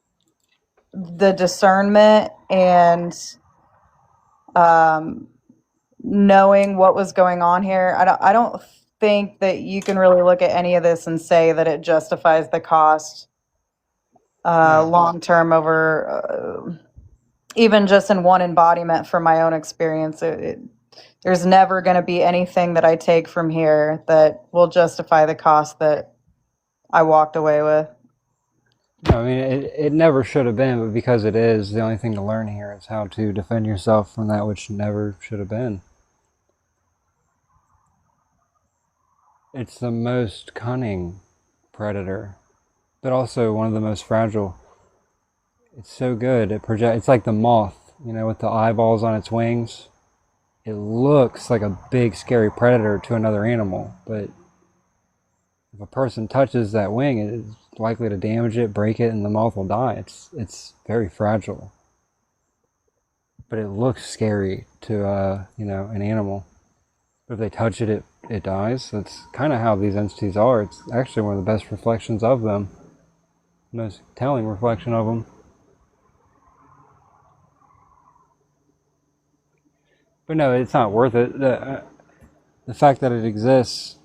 discernment and knowing what was going on here, I don't think that you can really look at any of this and say that it justifies the cost long term over even just in one embodiment. From my own experience, there's never going to be anything that I take from here that will justify the cost that I walked away with. No, I mean, it never should have been, but because it is, the only thing to learn here is how to defend yourself from that which never should have been. It's the most cunning predator, but also one of the most fragile. It's so good. It's like the moth, you know, with the eyeballs on its wings. It looks like a big, scary predator to another animal, but if a person touches that wing, it's likely to damage it, break it, and the moth will die. It's very fragile. But it looks scary to an animal. But if they touch it, it dies. That's kind of how these entities are. It's actually one of the best reflections of them. Most telling reflection of them. But no, it's not worth it. The fact that it exists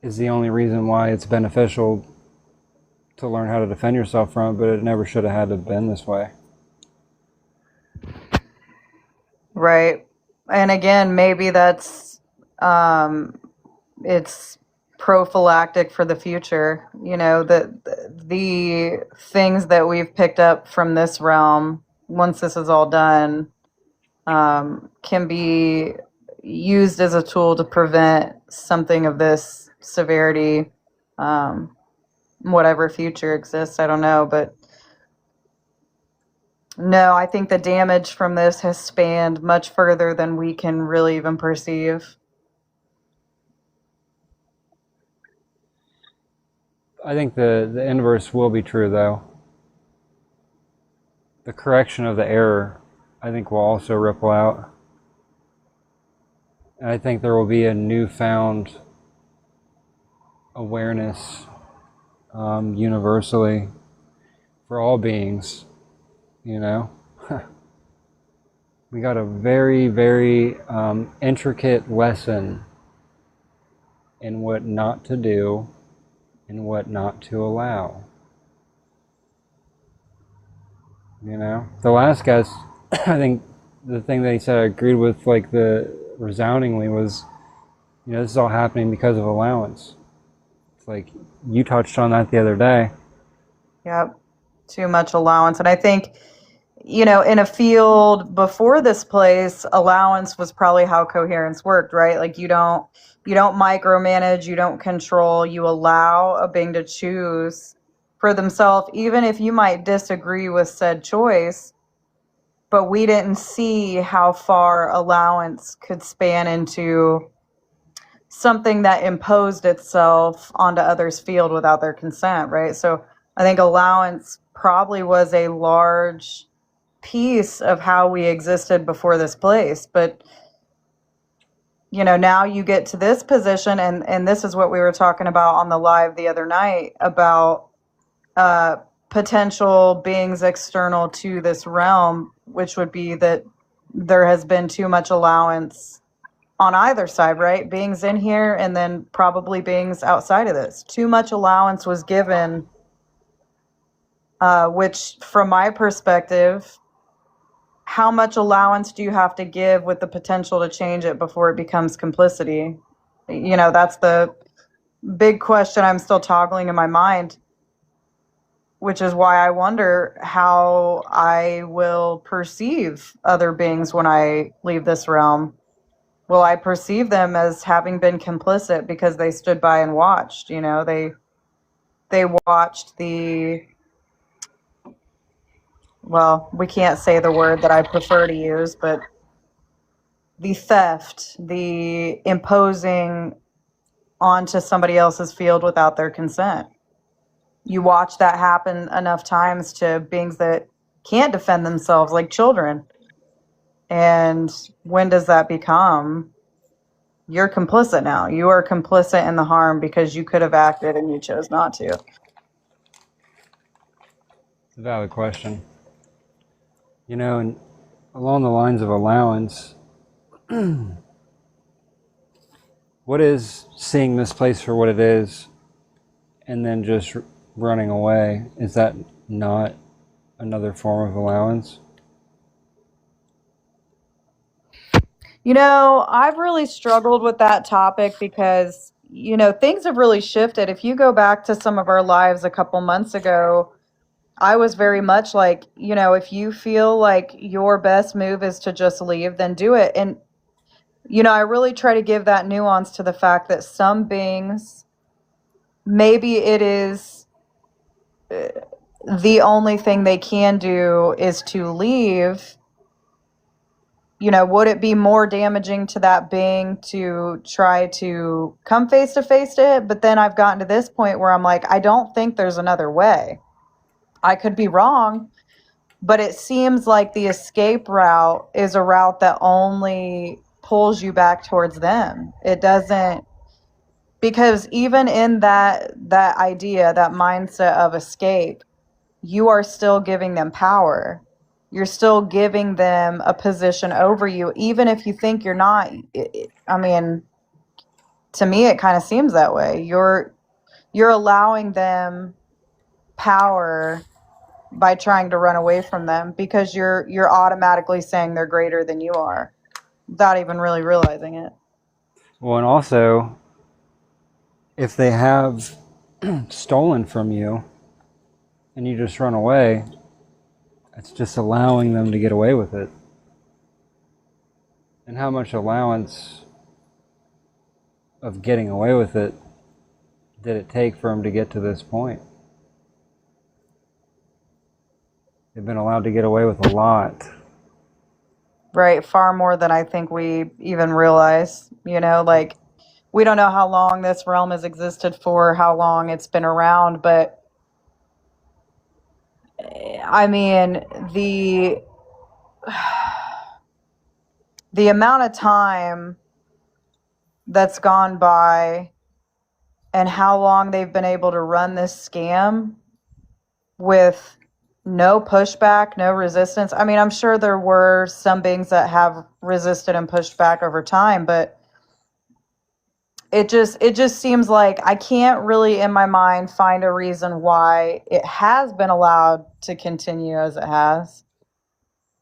is the only reason why it's beneficial to learn how to defend yourself from it, but it never should have had to have been this way. Right. And again, maybe that's it's prophylactic for the future. The things that we've picked up from this realm, once this is all done, can be used as a tool to prevent something of this severity, whatever future exists. I don't know, but no, I think the damage from this has spanned much further than we can really even perceive. I think the inverse will be true, though. The correction of the error, I think, will also ripple out. And I think there will be a newfound awareness universally for all beings, We got a very, very intricate lesson in what not to do and what not to allow. The last guy, I think the thing that he said I agreed with, resoundingly, was, this is all happening because of allowance. It's like, you touched on that the other day. Yep. Too much allowance. And I think, in a field before this place, allowance was probably how coherence worked, right? Like you don't micromanage, you don't control, you allow a being to choose for themselves, even if you might disagree with said choice. But we didn't see how far allowance could span into something that imposed itself onto others' field without their consent, right? So I think allowance probably was a large piece of how we existed before this place. But now you get to this position, and this is what we were talking about on the live the other night about potential beings external to this realm, which would be that there has been too much allowance on either side, right? Beings in here and then probably beings outside of this. Too much allowance was given, which from my perspective, how much allowance do you have to give with the potential to change it before it becomes complicity? That's the big question I'm still toggling in my mind, which is why I wonder how I will perceive other beings when I leave this realm. Will I perceive them as having been complicit because they stood by and watched? They watched we can't say the word that I prefer to use, but the theft, the imposing onto somebody else's field without their consent. You watch that happen enough times to beings that can't defend themselves, like children. And when does that become? You're complicit now. You are complicit in the harm because you could have acted and you chose not to. It's a valid question. And along the lines of allowance, what is seeing this place for what it is and then just running away? Is that not another form of allowance? I've really struggled with that topic because, things have really shifted. If you go back to some of our lives a couple months ago, I was very much like, if you feel like your best move is to just leave, then do it. And, I really try to give that nuance to the fact that some beings, maybe it is the only thing they can do is to leave, would it be more damaging to that being to try to come face to it? But then I've gotten to this point where I'm like, I don't think there's another way. I could be wrong, but it seems like the escape route is a route that only pulls you back towards them. It doesn't, because even in that idea, that mindset of escape, you are still giving them power. You're still giving them a position over you, even if you think you're not. I mean, to me, it kind of seems that way. You're allowing them power by trying to run away from them, because you're automatically saying they're greater than you are, without even really realizing it. Well, and also, if they have stolen from you and you just run away, it's just allowing them to get away with it. And how much allowance of getting away with it did it take for them to get to this point? They've been allowed to get away with a lot. Right, far more than I think we even realize. Like, we don't know how long this realm has existed for, how long it's been around, but I mean, the amount of time that's gone by and how long they've been able to run this scam with no pushback, no resistance. I mean, I'm sure there were some beings that have resisted and pushed back over time, but it just seems like I can't really in my mind find a reason why it has been allowed to continue as it has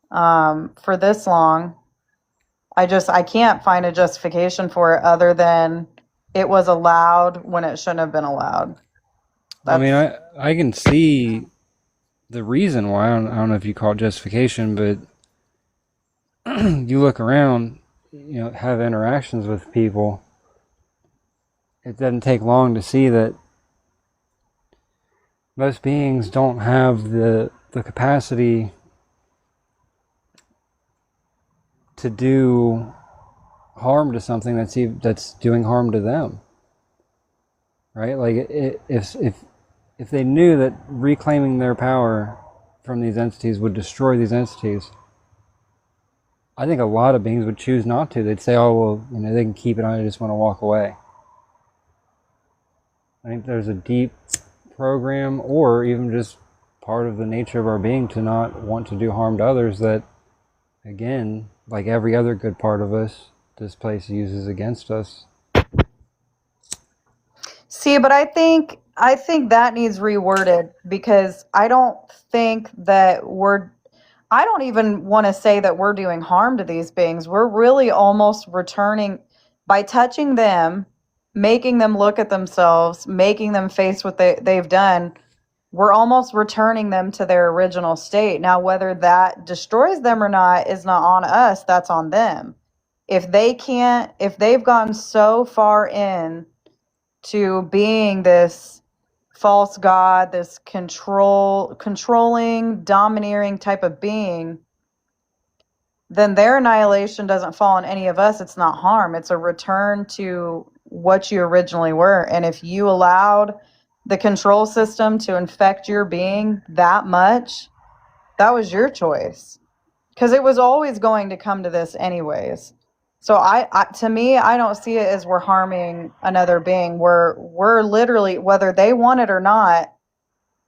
for this long. I can't find a justification for it other than it was allowed when it shouldn't have been allowed. I mean, I can see the reason why. I don't know if you call it justification, but you look around, have interactions with people. It doesn't take long to see that most beings don't have the capacity to do harm to something that's doing harm to them, right? Like, if they knew that reclaiming their power from these entities would destroy these entities, I think a lot of beings would choose not to. They'd say, oh, well, they can keep it, I just want to walk away. I think there's a deep program, or even just part of the nature of our being, to not want to do harm to others that, again, like every other good part of us, this place uses against us. See, but I think that needs reworded, because I don't think that I don't even want to say that we're doing harm to these beings. We're really almost returning, by touching them, making them look at themselves, making them face what they've done. We're almost returning them to their original state. Now, whether that destroys them or not is not on us, that's on them. If they've gone so far in to being this false god, this controlling, domineering type of being, then their annihilation doesn't fall on any of us. It's not harm. It's a return to what you originally were. And if you allowed the control system to infect your being that much, that was your choice, because it was always going to come to this anyways. So to me, I don't see it as we're harming another being. We're literally, whether they want it or not,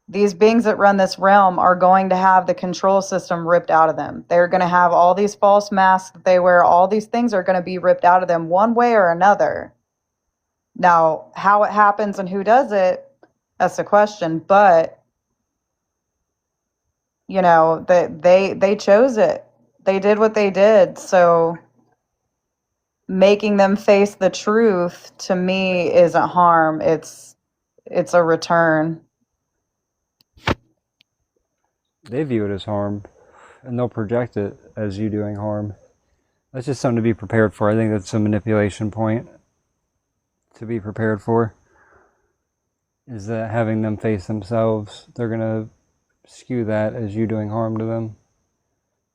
these beings that run this realm are going to have the control system ripped out of them. They're going to have all these false masks that they wear. All these things are going to be ripped out of them one way or another. Now, how it happens and who does it, that's the question. But, they chose it. They did what they did. So making them face the truth, to me, isn't harm. It's a return. They view it as harm, and they'll project it as you doing harm. That's just something to be prepared for. I think that's a manipulation point to be prepared for, is that having them face themselves, they're going to skew that as you doing harm to them.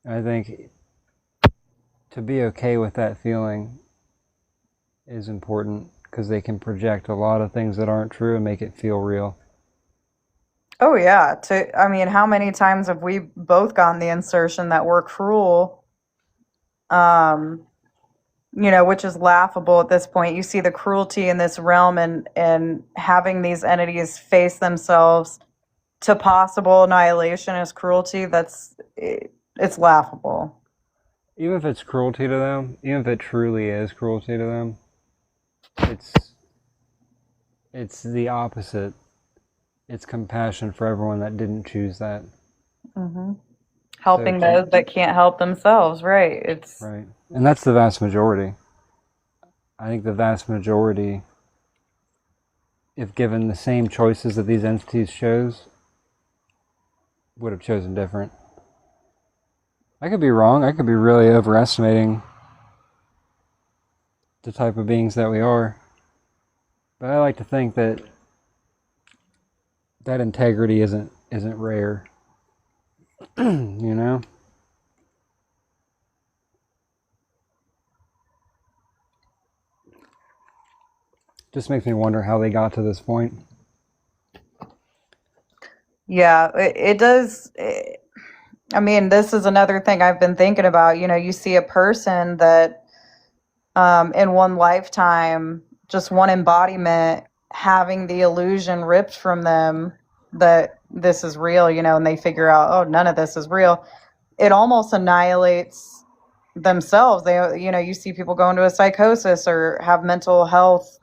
And I think to be okay with that feeling is important, because they can project a lot of things that aren't true and make it feel real. Oh yeah. I mean, how many times have we both gotten the insertion that we're cruel? Um, which is laughable at this point. You see the cruelty in this realm, and having these entities face themselves to possible annihilation as cruelty. It's laughable. Even if it's cruelty to them, even if it truly is cruelty to them, it's the opposite. It's compassion for everyone that didn't choose that. Mm-hmm. Helping So those that can't help themselves, right? Right. And that's the vast majority. I think the vast majority, if given the same choices that these entities chose, would have chosen different. I could be wrong. I could be really overestimating the type of beings that we are. But I like to think that that integrity isn't rare. You know? Just makes me wonder how they got to this point. Yeah, it does. I mean, this is another thing I've been thinking about. You see a person that in one lifetime, just one embodiment, having the illusion ripped from them that this is real, and they figure out, oh, none of this is real. It almost annihilates themselves. You see people go into a psychosis or have mental health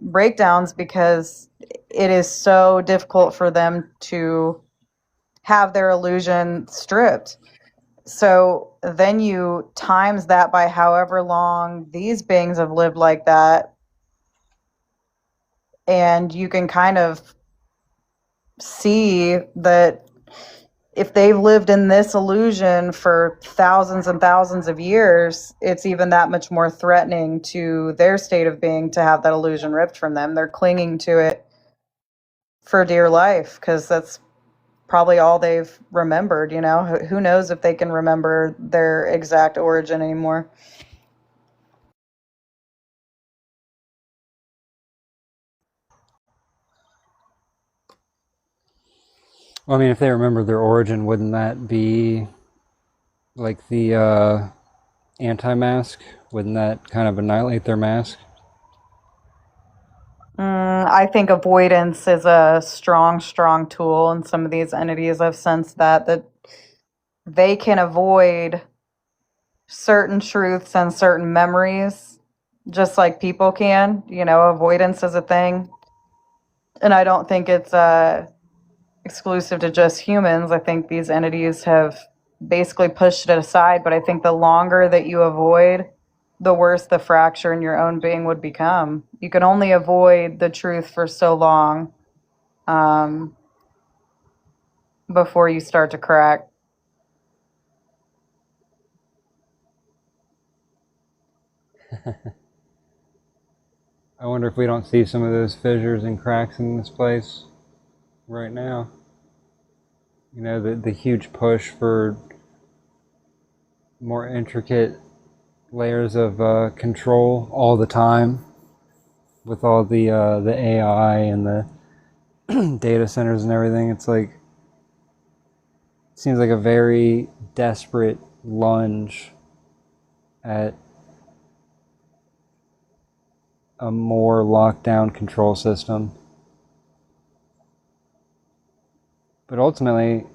breakdowns because it is so difficult for them to have their illusion stripped. So then you times that by however long these beings have lived like that, and you can kind of see that if they've lived in this illusion for thousands and thousands of years, it's even that much more threatening to their state of being to have that illusion ripped from them. They're clinging to it for dear life because that's probably all they've remembered. Who knows if they can remember their exact origin anymore. Well, I mean, if they remember their origin, wouldn't that be like the anti-mask? Wouldn't that kind of annihilate their mask? I think avoidance is a strong, strong tool in some of these entities. I've sensed that they can avoid certain truths and certain memories just like people can. Avoidance is a thing. And I don't think it's exclusive to just humans. I think these entities have basically pushed it aside, but I think the longer that you avoid, the worse the fracture in your own being would become. You can only avoid the truth for so long before you start to crack. I wonder if we don't see some of those fissures and cracks in this place right now. The huge push for more intricate layers of control all the time, with all the AI and the data centers and everything. It seems like a very desperate lunge at a more locked down control system. But ultimately,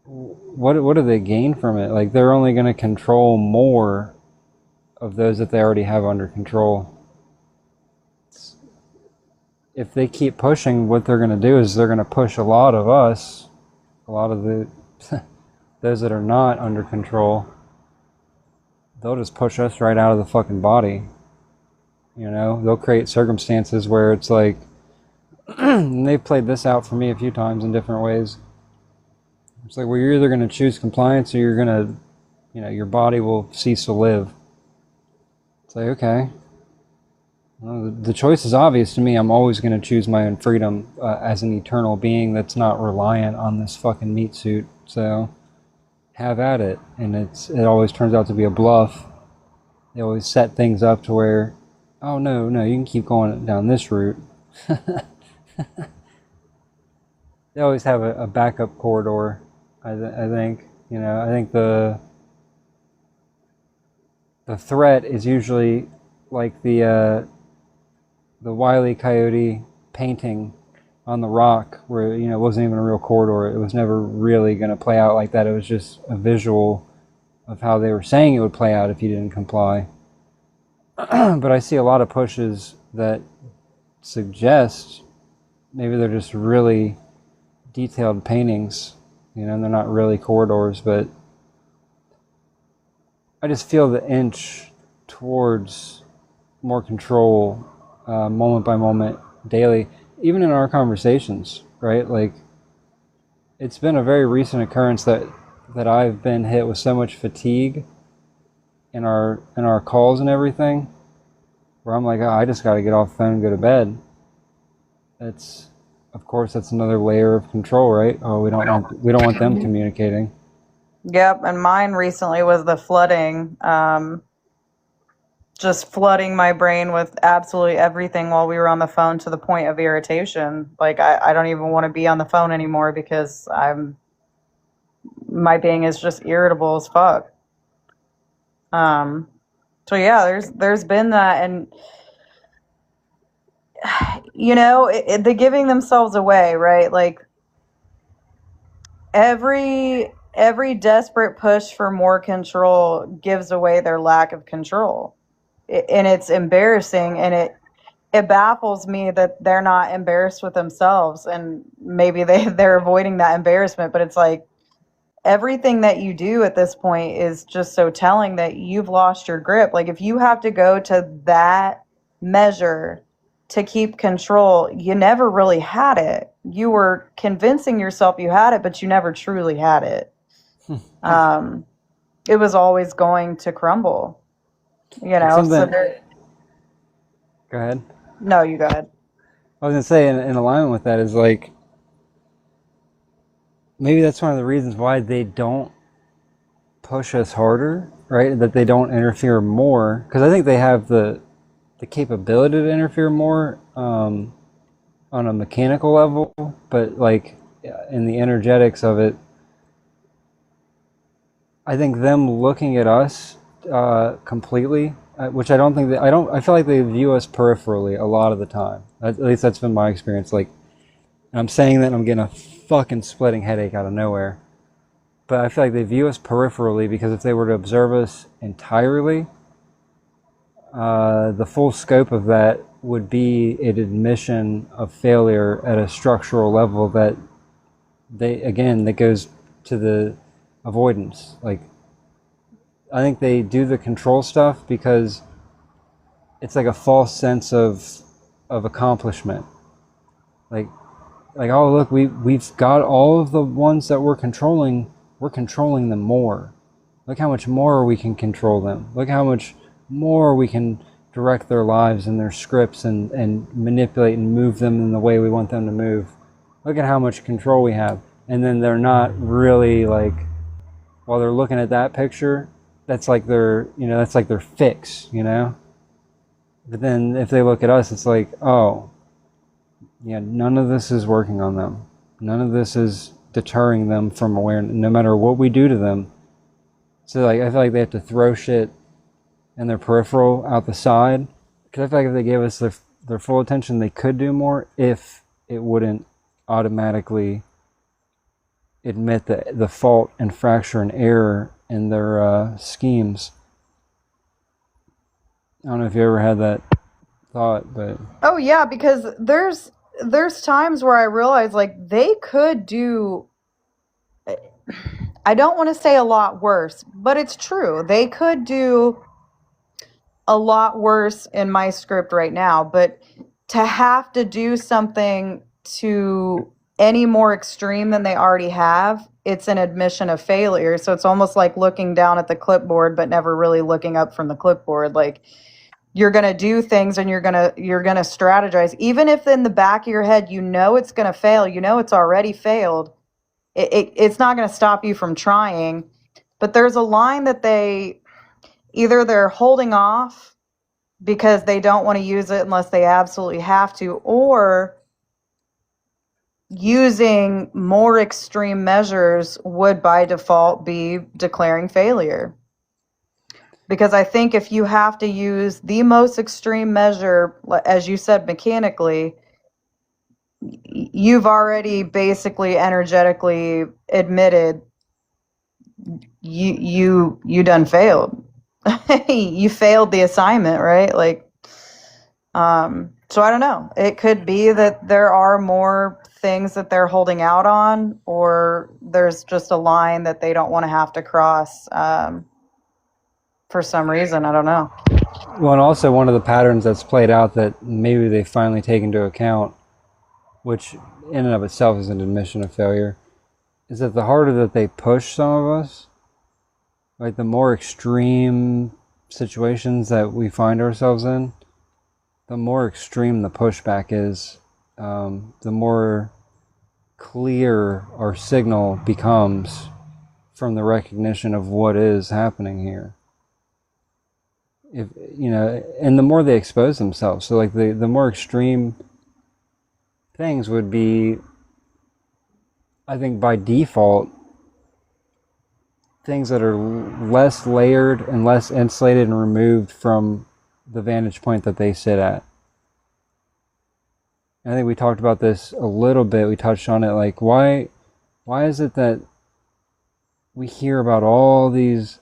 what do they gain from it? Like, they're only going to control more of those that they already have under control. If they keep pushing, what they're going to do is they're going to push a lot of us, a lot of the those that are not under control. They'll just push us right out of the fucking body. They'll create circumstances where it's like, and they've played this out for me a few times in different ways. It's like, well, you're either going to choose compliance or you're going to, your body will cease to live. It's like, okay. Well, the choice is obvious to me. I'm always going to choose my own freedom as an eternal being that's not reliant on this fucking meat suit. So, have at it, and it always turns out to be a bluff. They always set things up to where, oh no, you can keep going down this route. They always have a backup corridor. I think, I think the threat is usually like the Wile E. Coyote painting on the rock, where it wasn't even a real corridor. It was never really going to play out like that. It was just a visual of how they were saying it would play out if you didn't comply. But I see a lot of pushes that suggest maybe they're just really detailed paintings, and they're not really corridors, but I just feel the inch towards more control, moment by moment, daily, even in our conversations, right? Like, it's been a very recent occurrence that I've been hit with so much fatigue in our calls and everything, where I'm like, oh, I just got to get off the phone and go to bed. Of course, that's another layer of control, right? Oh, we don't want them communicating. Yep, and mine recently was the flooding. Just flooding my brain with absolutely everything while we were on the phone, to the point of irritation. Like, I don't even want to be on the phone anymore because my being is just irritable as fuck. So yeah, there's been that, and the giving themselves away, right? Like, every desperate push for more control gives away their lack of control. And it's embarrassing, and it baffles me that they're not embarrassed with themselves, and maybe they're avoiding that embarrassment. But it's like, everything that you do at this point is just so telling that you've lost your grip. Like, if you have to go to that measure to keep control, you never really had it. You were convincing yourself you had it, but you never truly had it. It was always going to crumble, So Go ahead. No, you go ahead. I was going to say, in alignment with that, is like, maybe that's one of the reasons why they don't push us harder, right? That they don't interfere more, because I think they have the capability to interfere more on a mechanical level, but like in the energetics of it, I think them looking at us completely, which I don't think I feel like they view us peripherally a lot of the time. At least that's been my experience. Like, I'm saying that and I'm getting a fucking splitting headache out of nowhere, but I feel like they view us peripherally, because if they were to observe us entirely, the full scope of that would be an admission of failure at a structural level that goes to the avoidance. Like, I think they do the control stuff because it's like a false sense of accomplishment. Like, oh look, we've got all of the ones that we're controlling them more. Look how much more we can control them. Look how much more we can direct their lives and their scripts and manipulate and move them in the way we want them to move. Look at how much control we have. And then they're not really, like, while they're looking at that picture, that's like their fix, But then if they look at us, it's like, oh, yeah, none of this is working on them. None of this is deterring them from awareness, no matter what we do to them. So, like, I feel like they have to throw shit in their peripheral out the side, because I feel like if they gave us their full attention, they could do more if it wouldn't automatically admit the fault and fracture and error in their schemes. I don't know if you ever had that thought, but Oh yeah, because there's times where I realize, like, they could do, I don't want to say a lot worse, but it's true. They could do a lot worse in my script right now, but to have to do something to any more extreme than they already have, it's an admission of failure. So it's almost like looking down at the clipboard but never really looking up from the clipboard. Like, you're going to do things and you're going to strategize, even if in the back of your head it's going to fail, it's already failed. It's not going to stop you from trying. But there's a line that they're holding off because they don't want to use it unless they absolutely have to, or using more extreme measures would by default be declaring failure. Because I think if you have to use the most extreme measure, as you said, mechanically, you've already basically energetically admitted you done failed. You failed the assignment, right? Like, so I don't know. It could be that there are more things that they're holding out on, or there's just a line that they don't want to have to cross for some reason. I don't know. Well, and also one of the patterns that's played out that maybe they finally take into account, which in and of itself is an admission of failure, is that the harder that they push some of us, like the more extreme situations that we find ourselves in, the more extreme the pushback is, the more clear our signal becomes from the recognition of what is happening here. If you know, and the more they expose themselves, so like the more extreme things would be, I think by default, things that are less layered and less insulated and removed from the vantage point that they sit at. And I think we talked about this a little bit. We touched on it, like why is it that we hear about all these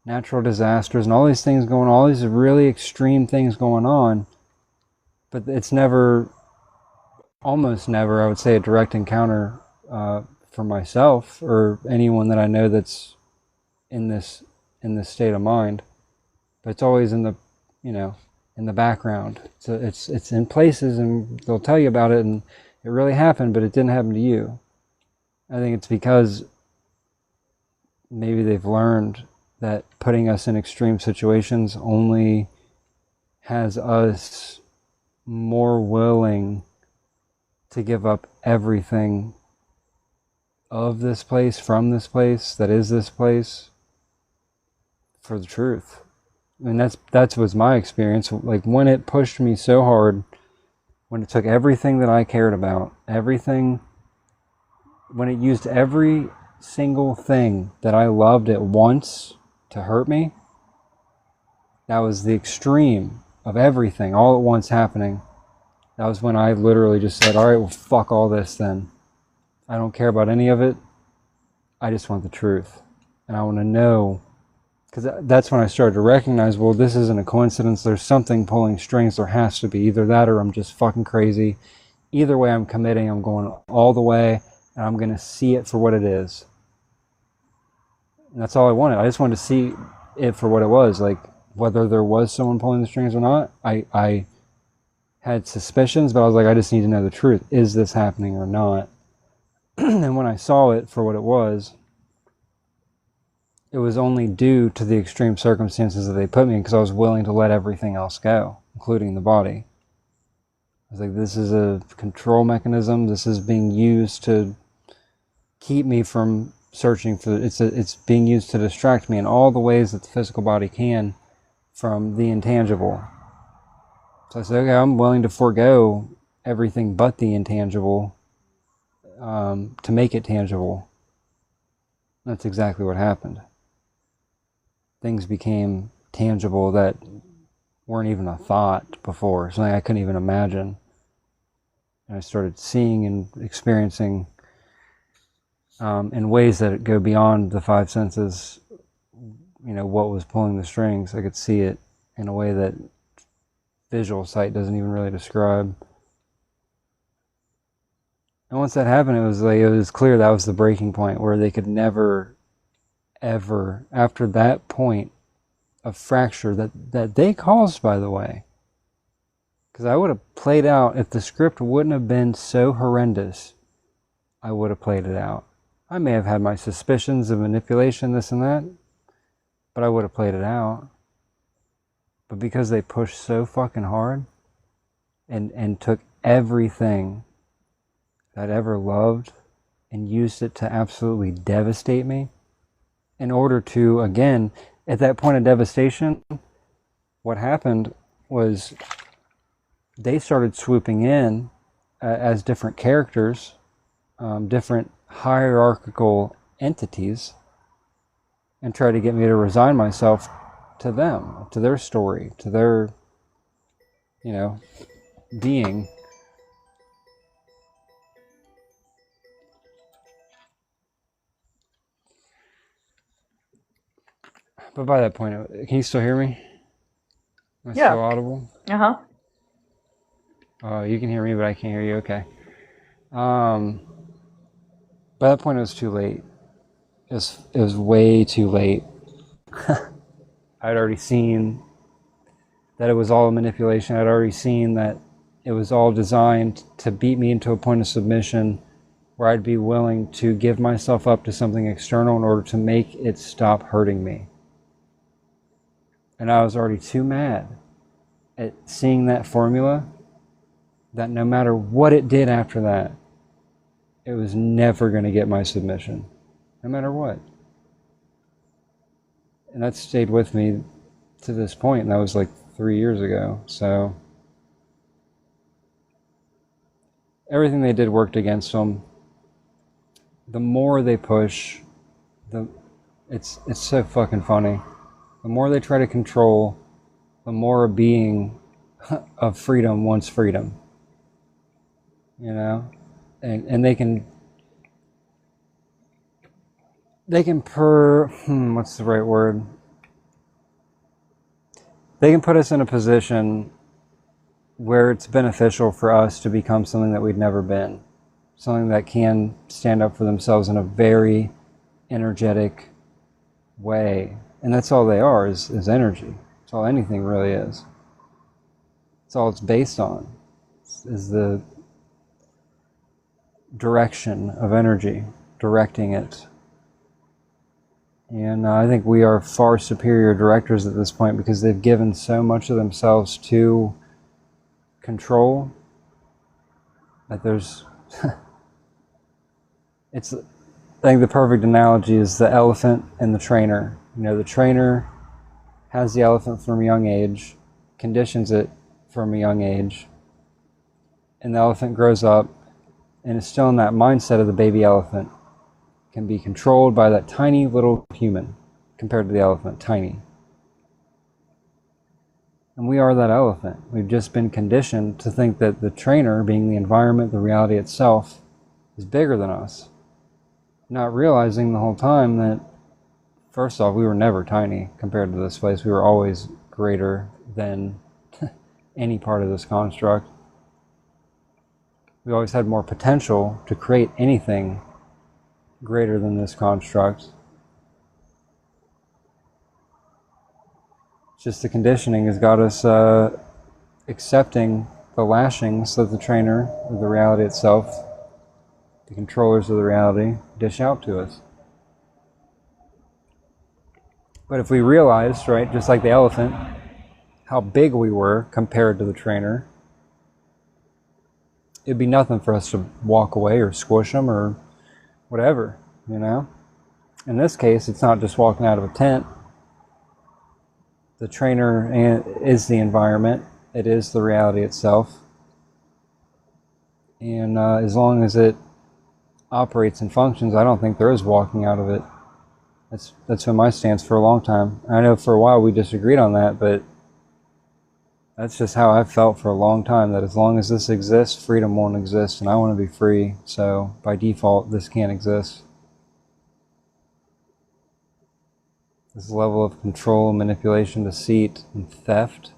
natural disasters and all these things going on, all these really extreme things going on, but it's never, almost never, I would say, a direct encounter for myself or anyone that I know that's in this state of mind. But it's always in the, in the background. So it's in places, and they'll tell you about it, and it really happened, but it didn't happen to you. I think it's because maybe they've learned that putting us in extreme situations only has us more willing to give up everything of this place, from this place, that is this place, for the truth. And that's was my experience. Like when it pushed me so hard, when it took everything that I cared about, everything, when it used every single thing that I loved at once to hurt me, that was the extreme of everything all at once happening. That was when I literally just said, all right, well, fuck all this then. I don't care about any of it. I just want the truth. And I want to know, because that's when I started to recognize, well, this isn't a coincidence. There's something pulling strings. There has to be. Either that or I'm just fucking crazy. Either way, I'm committing. I'm going all the way, and I'm going to see it for what it is. And that's all I wanted. I just wanted to see it for what it was. Like, whether there was someone pulling the strings or not, I had suspicions, but I was like, I just need to know the truth. Is this happening or not? And when I saw it for what it was only due to the extreme circumstances that they put me in, because I was willing to let everything else go, including the body. I was like, this is a control mechanism. This is being used to keep me from searching for, it's being used to distract me in all the ways that the physical body can from the intangible. So I said, okay, I'm willing to forego everything but the intangible to make it tangible. That's exactly what happened. Things became tangible that weren't even a thought before, something I couldn't even imagine. And I started seeing and experiencing in ways that go beyond the five senses, what was pulling the strings. I could see it in a way that visual sight doesn't even really describe. And once that happened, it was clear that was the breaking point, where they could never, ever, after that point of fracture that they caused, by the way, because I would have played out, if the script wouldn't have been so horrendous, I would have played it out. I may have had my suspicions of manipulation, this and that, but I would have played it out. But because they pushed so fucking hard and took everything that I'd ever loved and used it to absolutely devastate me in order to, again, at that point of devastation, what happened was they started swooping in as different characters, different hierarchical entities, and tried to get me to resign myself to them, to their story, to their, being. But by that point, can you still hear me? Am I still audible? Uh-huh. Oh, you can hear me, but I can't hear you. Okay. By that point, it was too late. It was way too late. I'd already seen that it was all a manipulation. I'd already seen that it was all designed to beat me into a point of submission where I'd be willing to give myself up to something external in order to make it stop hurting me. And I was already too mad at seeing that formula that no matter what it did after that, it was never going to get my submission, no matter what. And that stayed with me to this point, and that was like 3 years ago. So everything they did worked against them. The more they push, it's so fucking funny. The more they try to control, the more a being of freedom wants freedom. And they can what's the right word? They can put us in a position where it's beneficial for us to become something that we'd never been. Something that can stand up for themselves in a very energetic way. And that's all they are, is energy. That's all anything really is. That's all it's based on, is the direction of energy, directing it. And I think we are far superior directors at this point because they've given so much of themselves to control that there's... I think the perfect analogy is the elephant and the trainer. The trainer has the elephant from a young age, conditions it from a young age, and the elephant grows up and is still in that mindset of the baby elephant, can be controlled by that tiny little human compared to the elephant, tiny. And we are that elephant. We've just been conditioned to think that the trainer, being the environment, the reality itself, is bigger than us. Not realizing the whole time that, first off, we were never tiny compared to this place. We were always greater than any part of this construct. We always had more potential to create anything greater than this construct. It's just the conditioning has got us accepting the lashings that the trainer, or the reality itself, the controllers of the reality, dish out to us. But if we realized, right, just like the elephant, how big we were compared to the trainer, it'd be nothing for us to walk away or squish them or whatever, In this case, it's not just walking out of a tent. The trainer is the environment. It is the reality itself. And as long as it operates and functions, I don't think there is walking out of it. That's been my stance for a long time. I know for a while we disagreed on that, but that's just how I've felt for a long time, that as long as this exists, freedom won't exist, and I want to be free, so by default, this can't exist. This level of control, manipulation, deceit, and theft,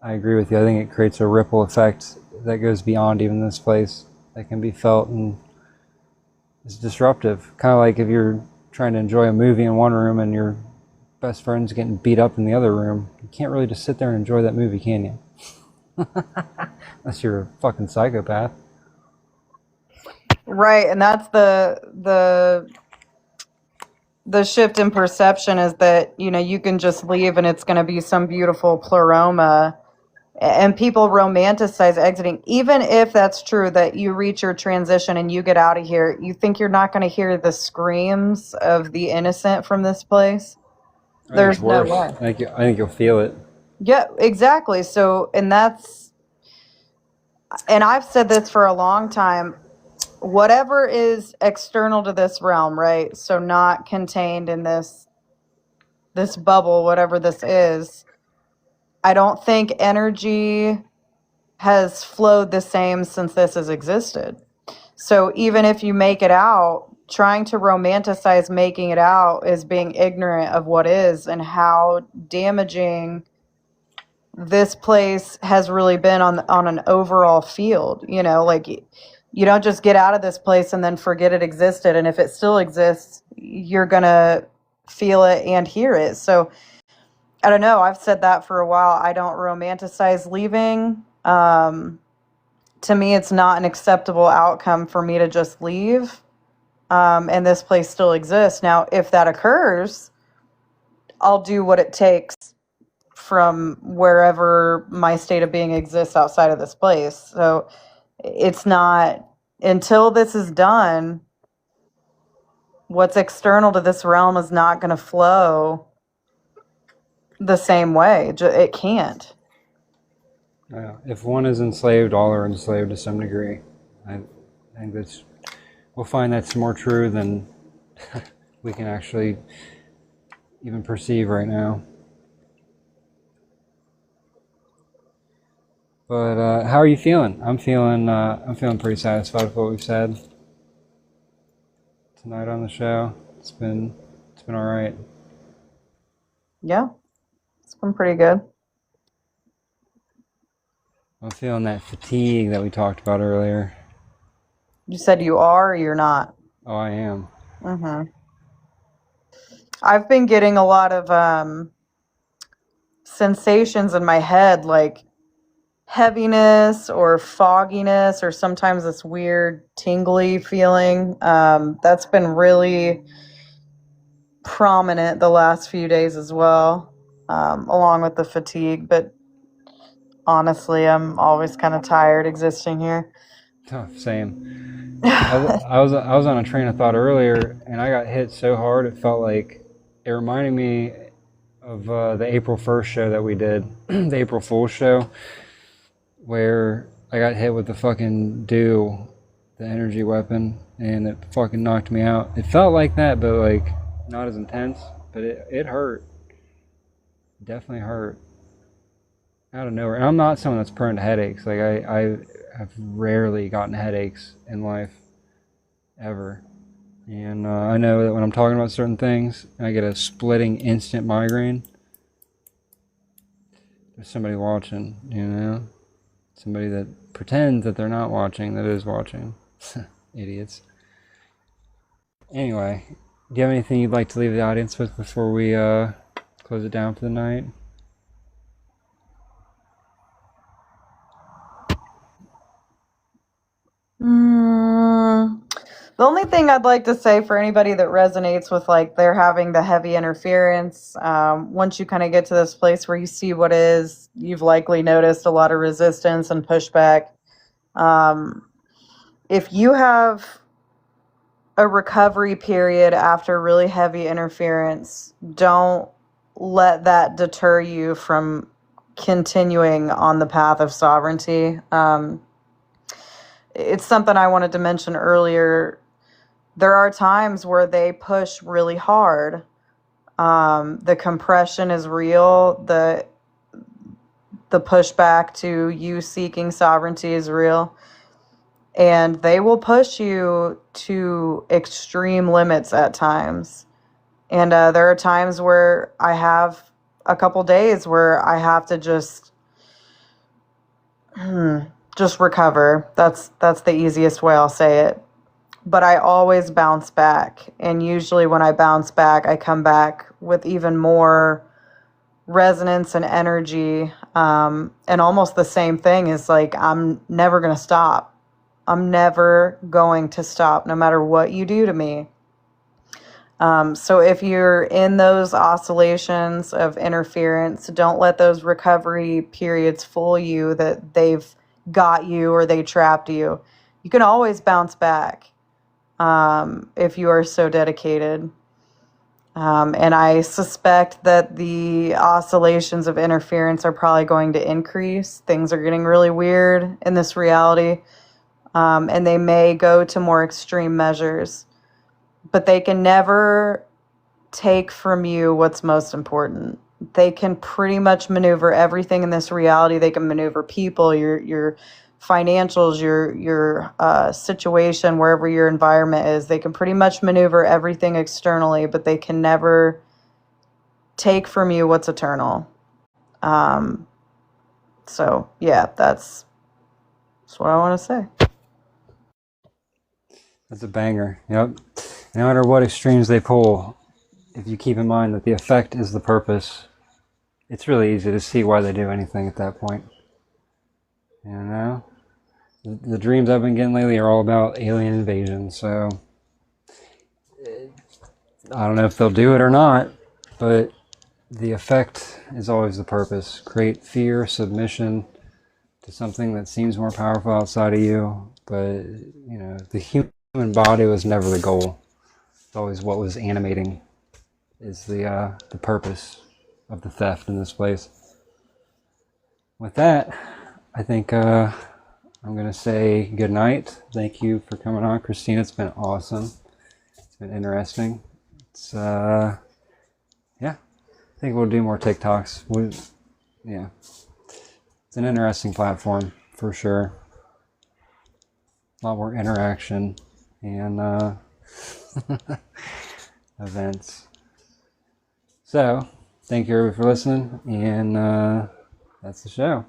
I agree with you. I think it creates a ripple effect that goes beyond even this place, that can be felt and is disruptive. Kind of like if you're trying to enjoy a movie in one room and your best friend's getting beat up in the other room. You can't really just sit there and enjoy that movie, can you? Unless you're a fucking psychopath. Right, and that's the shift in perception, is that you can just leave and it's going to be some beautiful pleroma, And people romanticize exiting. Even if that's true, that you reach your transition and you get out of here, you think you're not going to hear the screams of the innocent from this place? I think There's it's no worse. way. I think you'll feel it. Yeah, exactly. So, and I've said this for a long time, whatever is external to this realm, right? So not contained in this bubble, whatever this is, I don't think energy has flowed the same since this has existed. So even if you make it out, trying to romanticize making it out is being ignorant of what is and how damaging this place has really been on an overall field. Like, you don't just get out of this place and then forget it existed. And if it still exists, you're gonna feel it and hear it. So I don't know. I've said that for a while. I don't romanticize leaving. To me, it's not an acceptable outcome for me to just leave, and this place still exists. Now, if that occurs, I'll do what it takes from wherever my state of being exists outside of this place. So it's not, until this is done, what's external to this realm is not going to flow the same way. It can't. If one is enslaved, all are enslaved to some degree. I think we'll find that's more true than we can actually even perceive right now. But how are you feeling? I'm feeling pretty satisfied with what we've said tonight on the show. It's been all right. Yeah, it's been pretty good. I'm feeling that fatigue that we talked about earlier. You said you are, or you're not? Oh, I am. Mm-hmm. I've been getting a lot of sensations in my head, like heaviness or fogginess, or sometimes this weird tingly feeling. That's been really prominent the last few days as well, along with the fatigue. But honestly, I'm always kind of tired existing here. Oh, same. I was on a train of thought earlier, and I got hit so hard it felt like it reminded me of the April 1st show that we did, the April Fool's show, where I got hit with the fucking 𝙚𝙦, the energy weapon, and it fucking knocked me out. It felt like that, but like not as intense, but it hurt. Definitely hurt. Out of nowhere. And I'm not someone that's prone to headaches. Like I have rarely gotten headaches in life, ever. And I know that when I'm talking about certain things, and I get a splitting instant migraine, there's somebody watching, somebody that pretends that they're not watching, that is watching. Idiots. Anyway, do you have anything you'd like to leave the audience with before we close it down for the night? The only thing I'd like to say for anybody that resonates with like they're having the heavy interference, once you kind of get to this place where you see what is, you've likely noticed a lot of resistance and pushback. If you have a recovery period after really heavy interference, don't let that deter you from continuing on the path of sovereignty. It's something I wanted to mention earlier. There are times where they push really hard. The compression is real. The pushback to you seeking sovereignty is real. And they will push you to extreme limits at times. And there are times where I have a couple days where I have to just recover. That's the easiest way I'll say it. But I always bounce back. And usually when I bounce back, I come back with even more resonance and energy. And almost the same thing is like, I'm never going to stop. I'm never going to stop, no matter what you do to me. So if you're in those oscillations of interference, don't let those recovery periods fool you that they've got you or they trapped you. You can always bounce back if you are so dedicated. And I suspect that the oscillations of interference are probably going to increase. Things are getting really weird in this reality, and they may go to more extreme measures. But they can never take from you what's most important. They can pretty much maneuver everything in this reality. They can maneuver people, your financials, your situation, wherever your environment is. They can pretty much maneuver everything externally, but they can never take from you what's eternal. So yeah, that's what I want to say. That's a banger. Yep. No matter what extremes they pull, if you keep in mind that the effect is the purpose, it's really easy to see why they do anything at that point. You know? The dreams I've been getting lately are all about alien invasion, so I don't know if they'll do it or not, but the effect is always the purpose. Create fear, submission to something that seems more powerful outside of you, but you know, the human body was never the goal. It's always what was animating is the purpose of the theft in this place. With that, I think I'm going to say good night. Thank you for coming on, Christina. It's been awesome. It's been interesting. It's, yeah, I think we'll do more TikToks. Yeah. It's an interesting platform, for sure. A lot more interaction and events. So, thank you everybody for listening, and that's the show.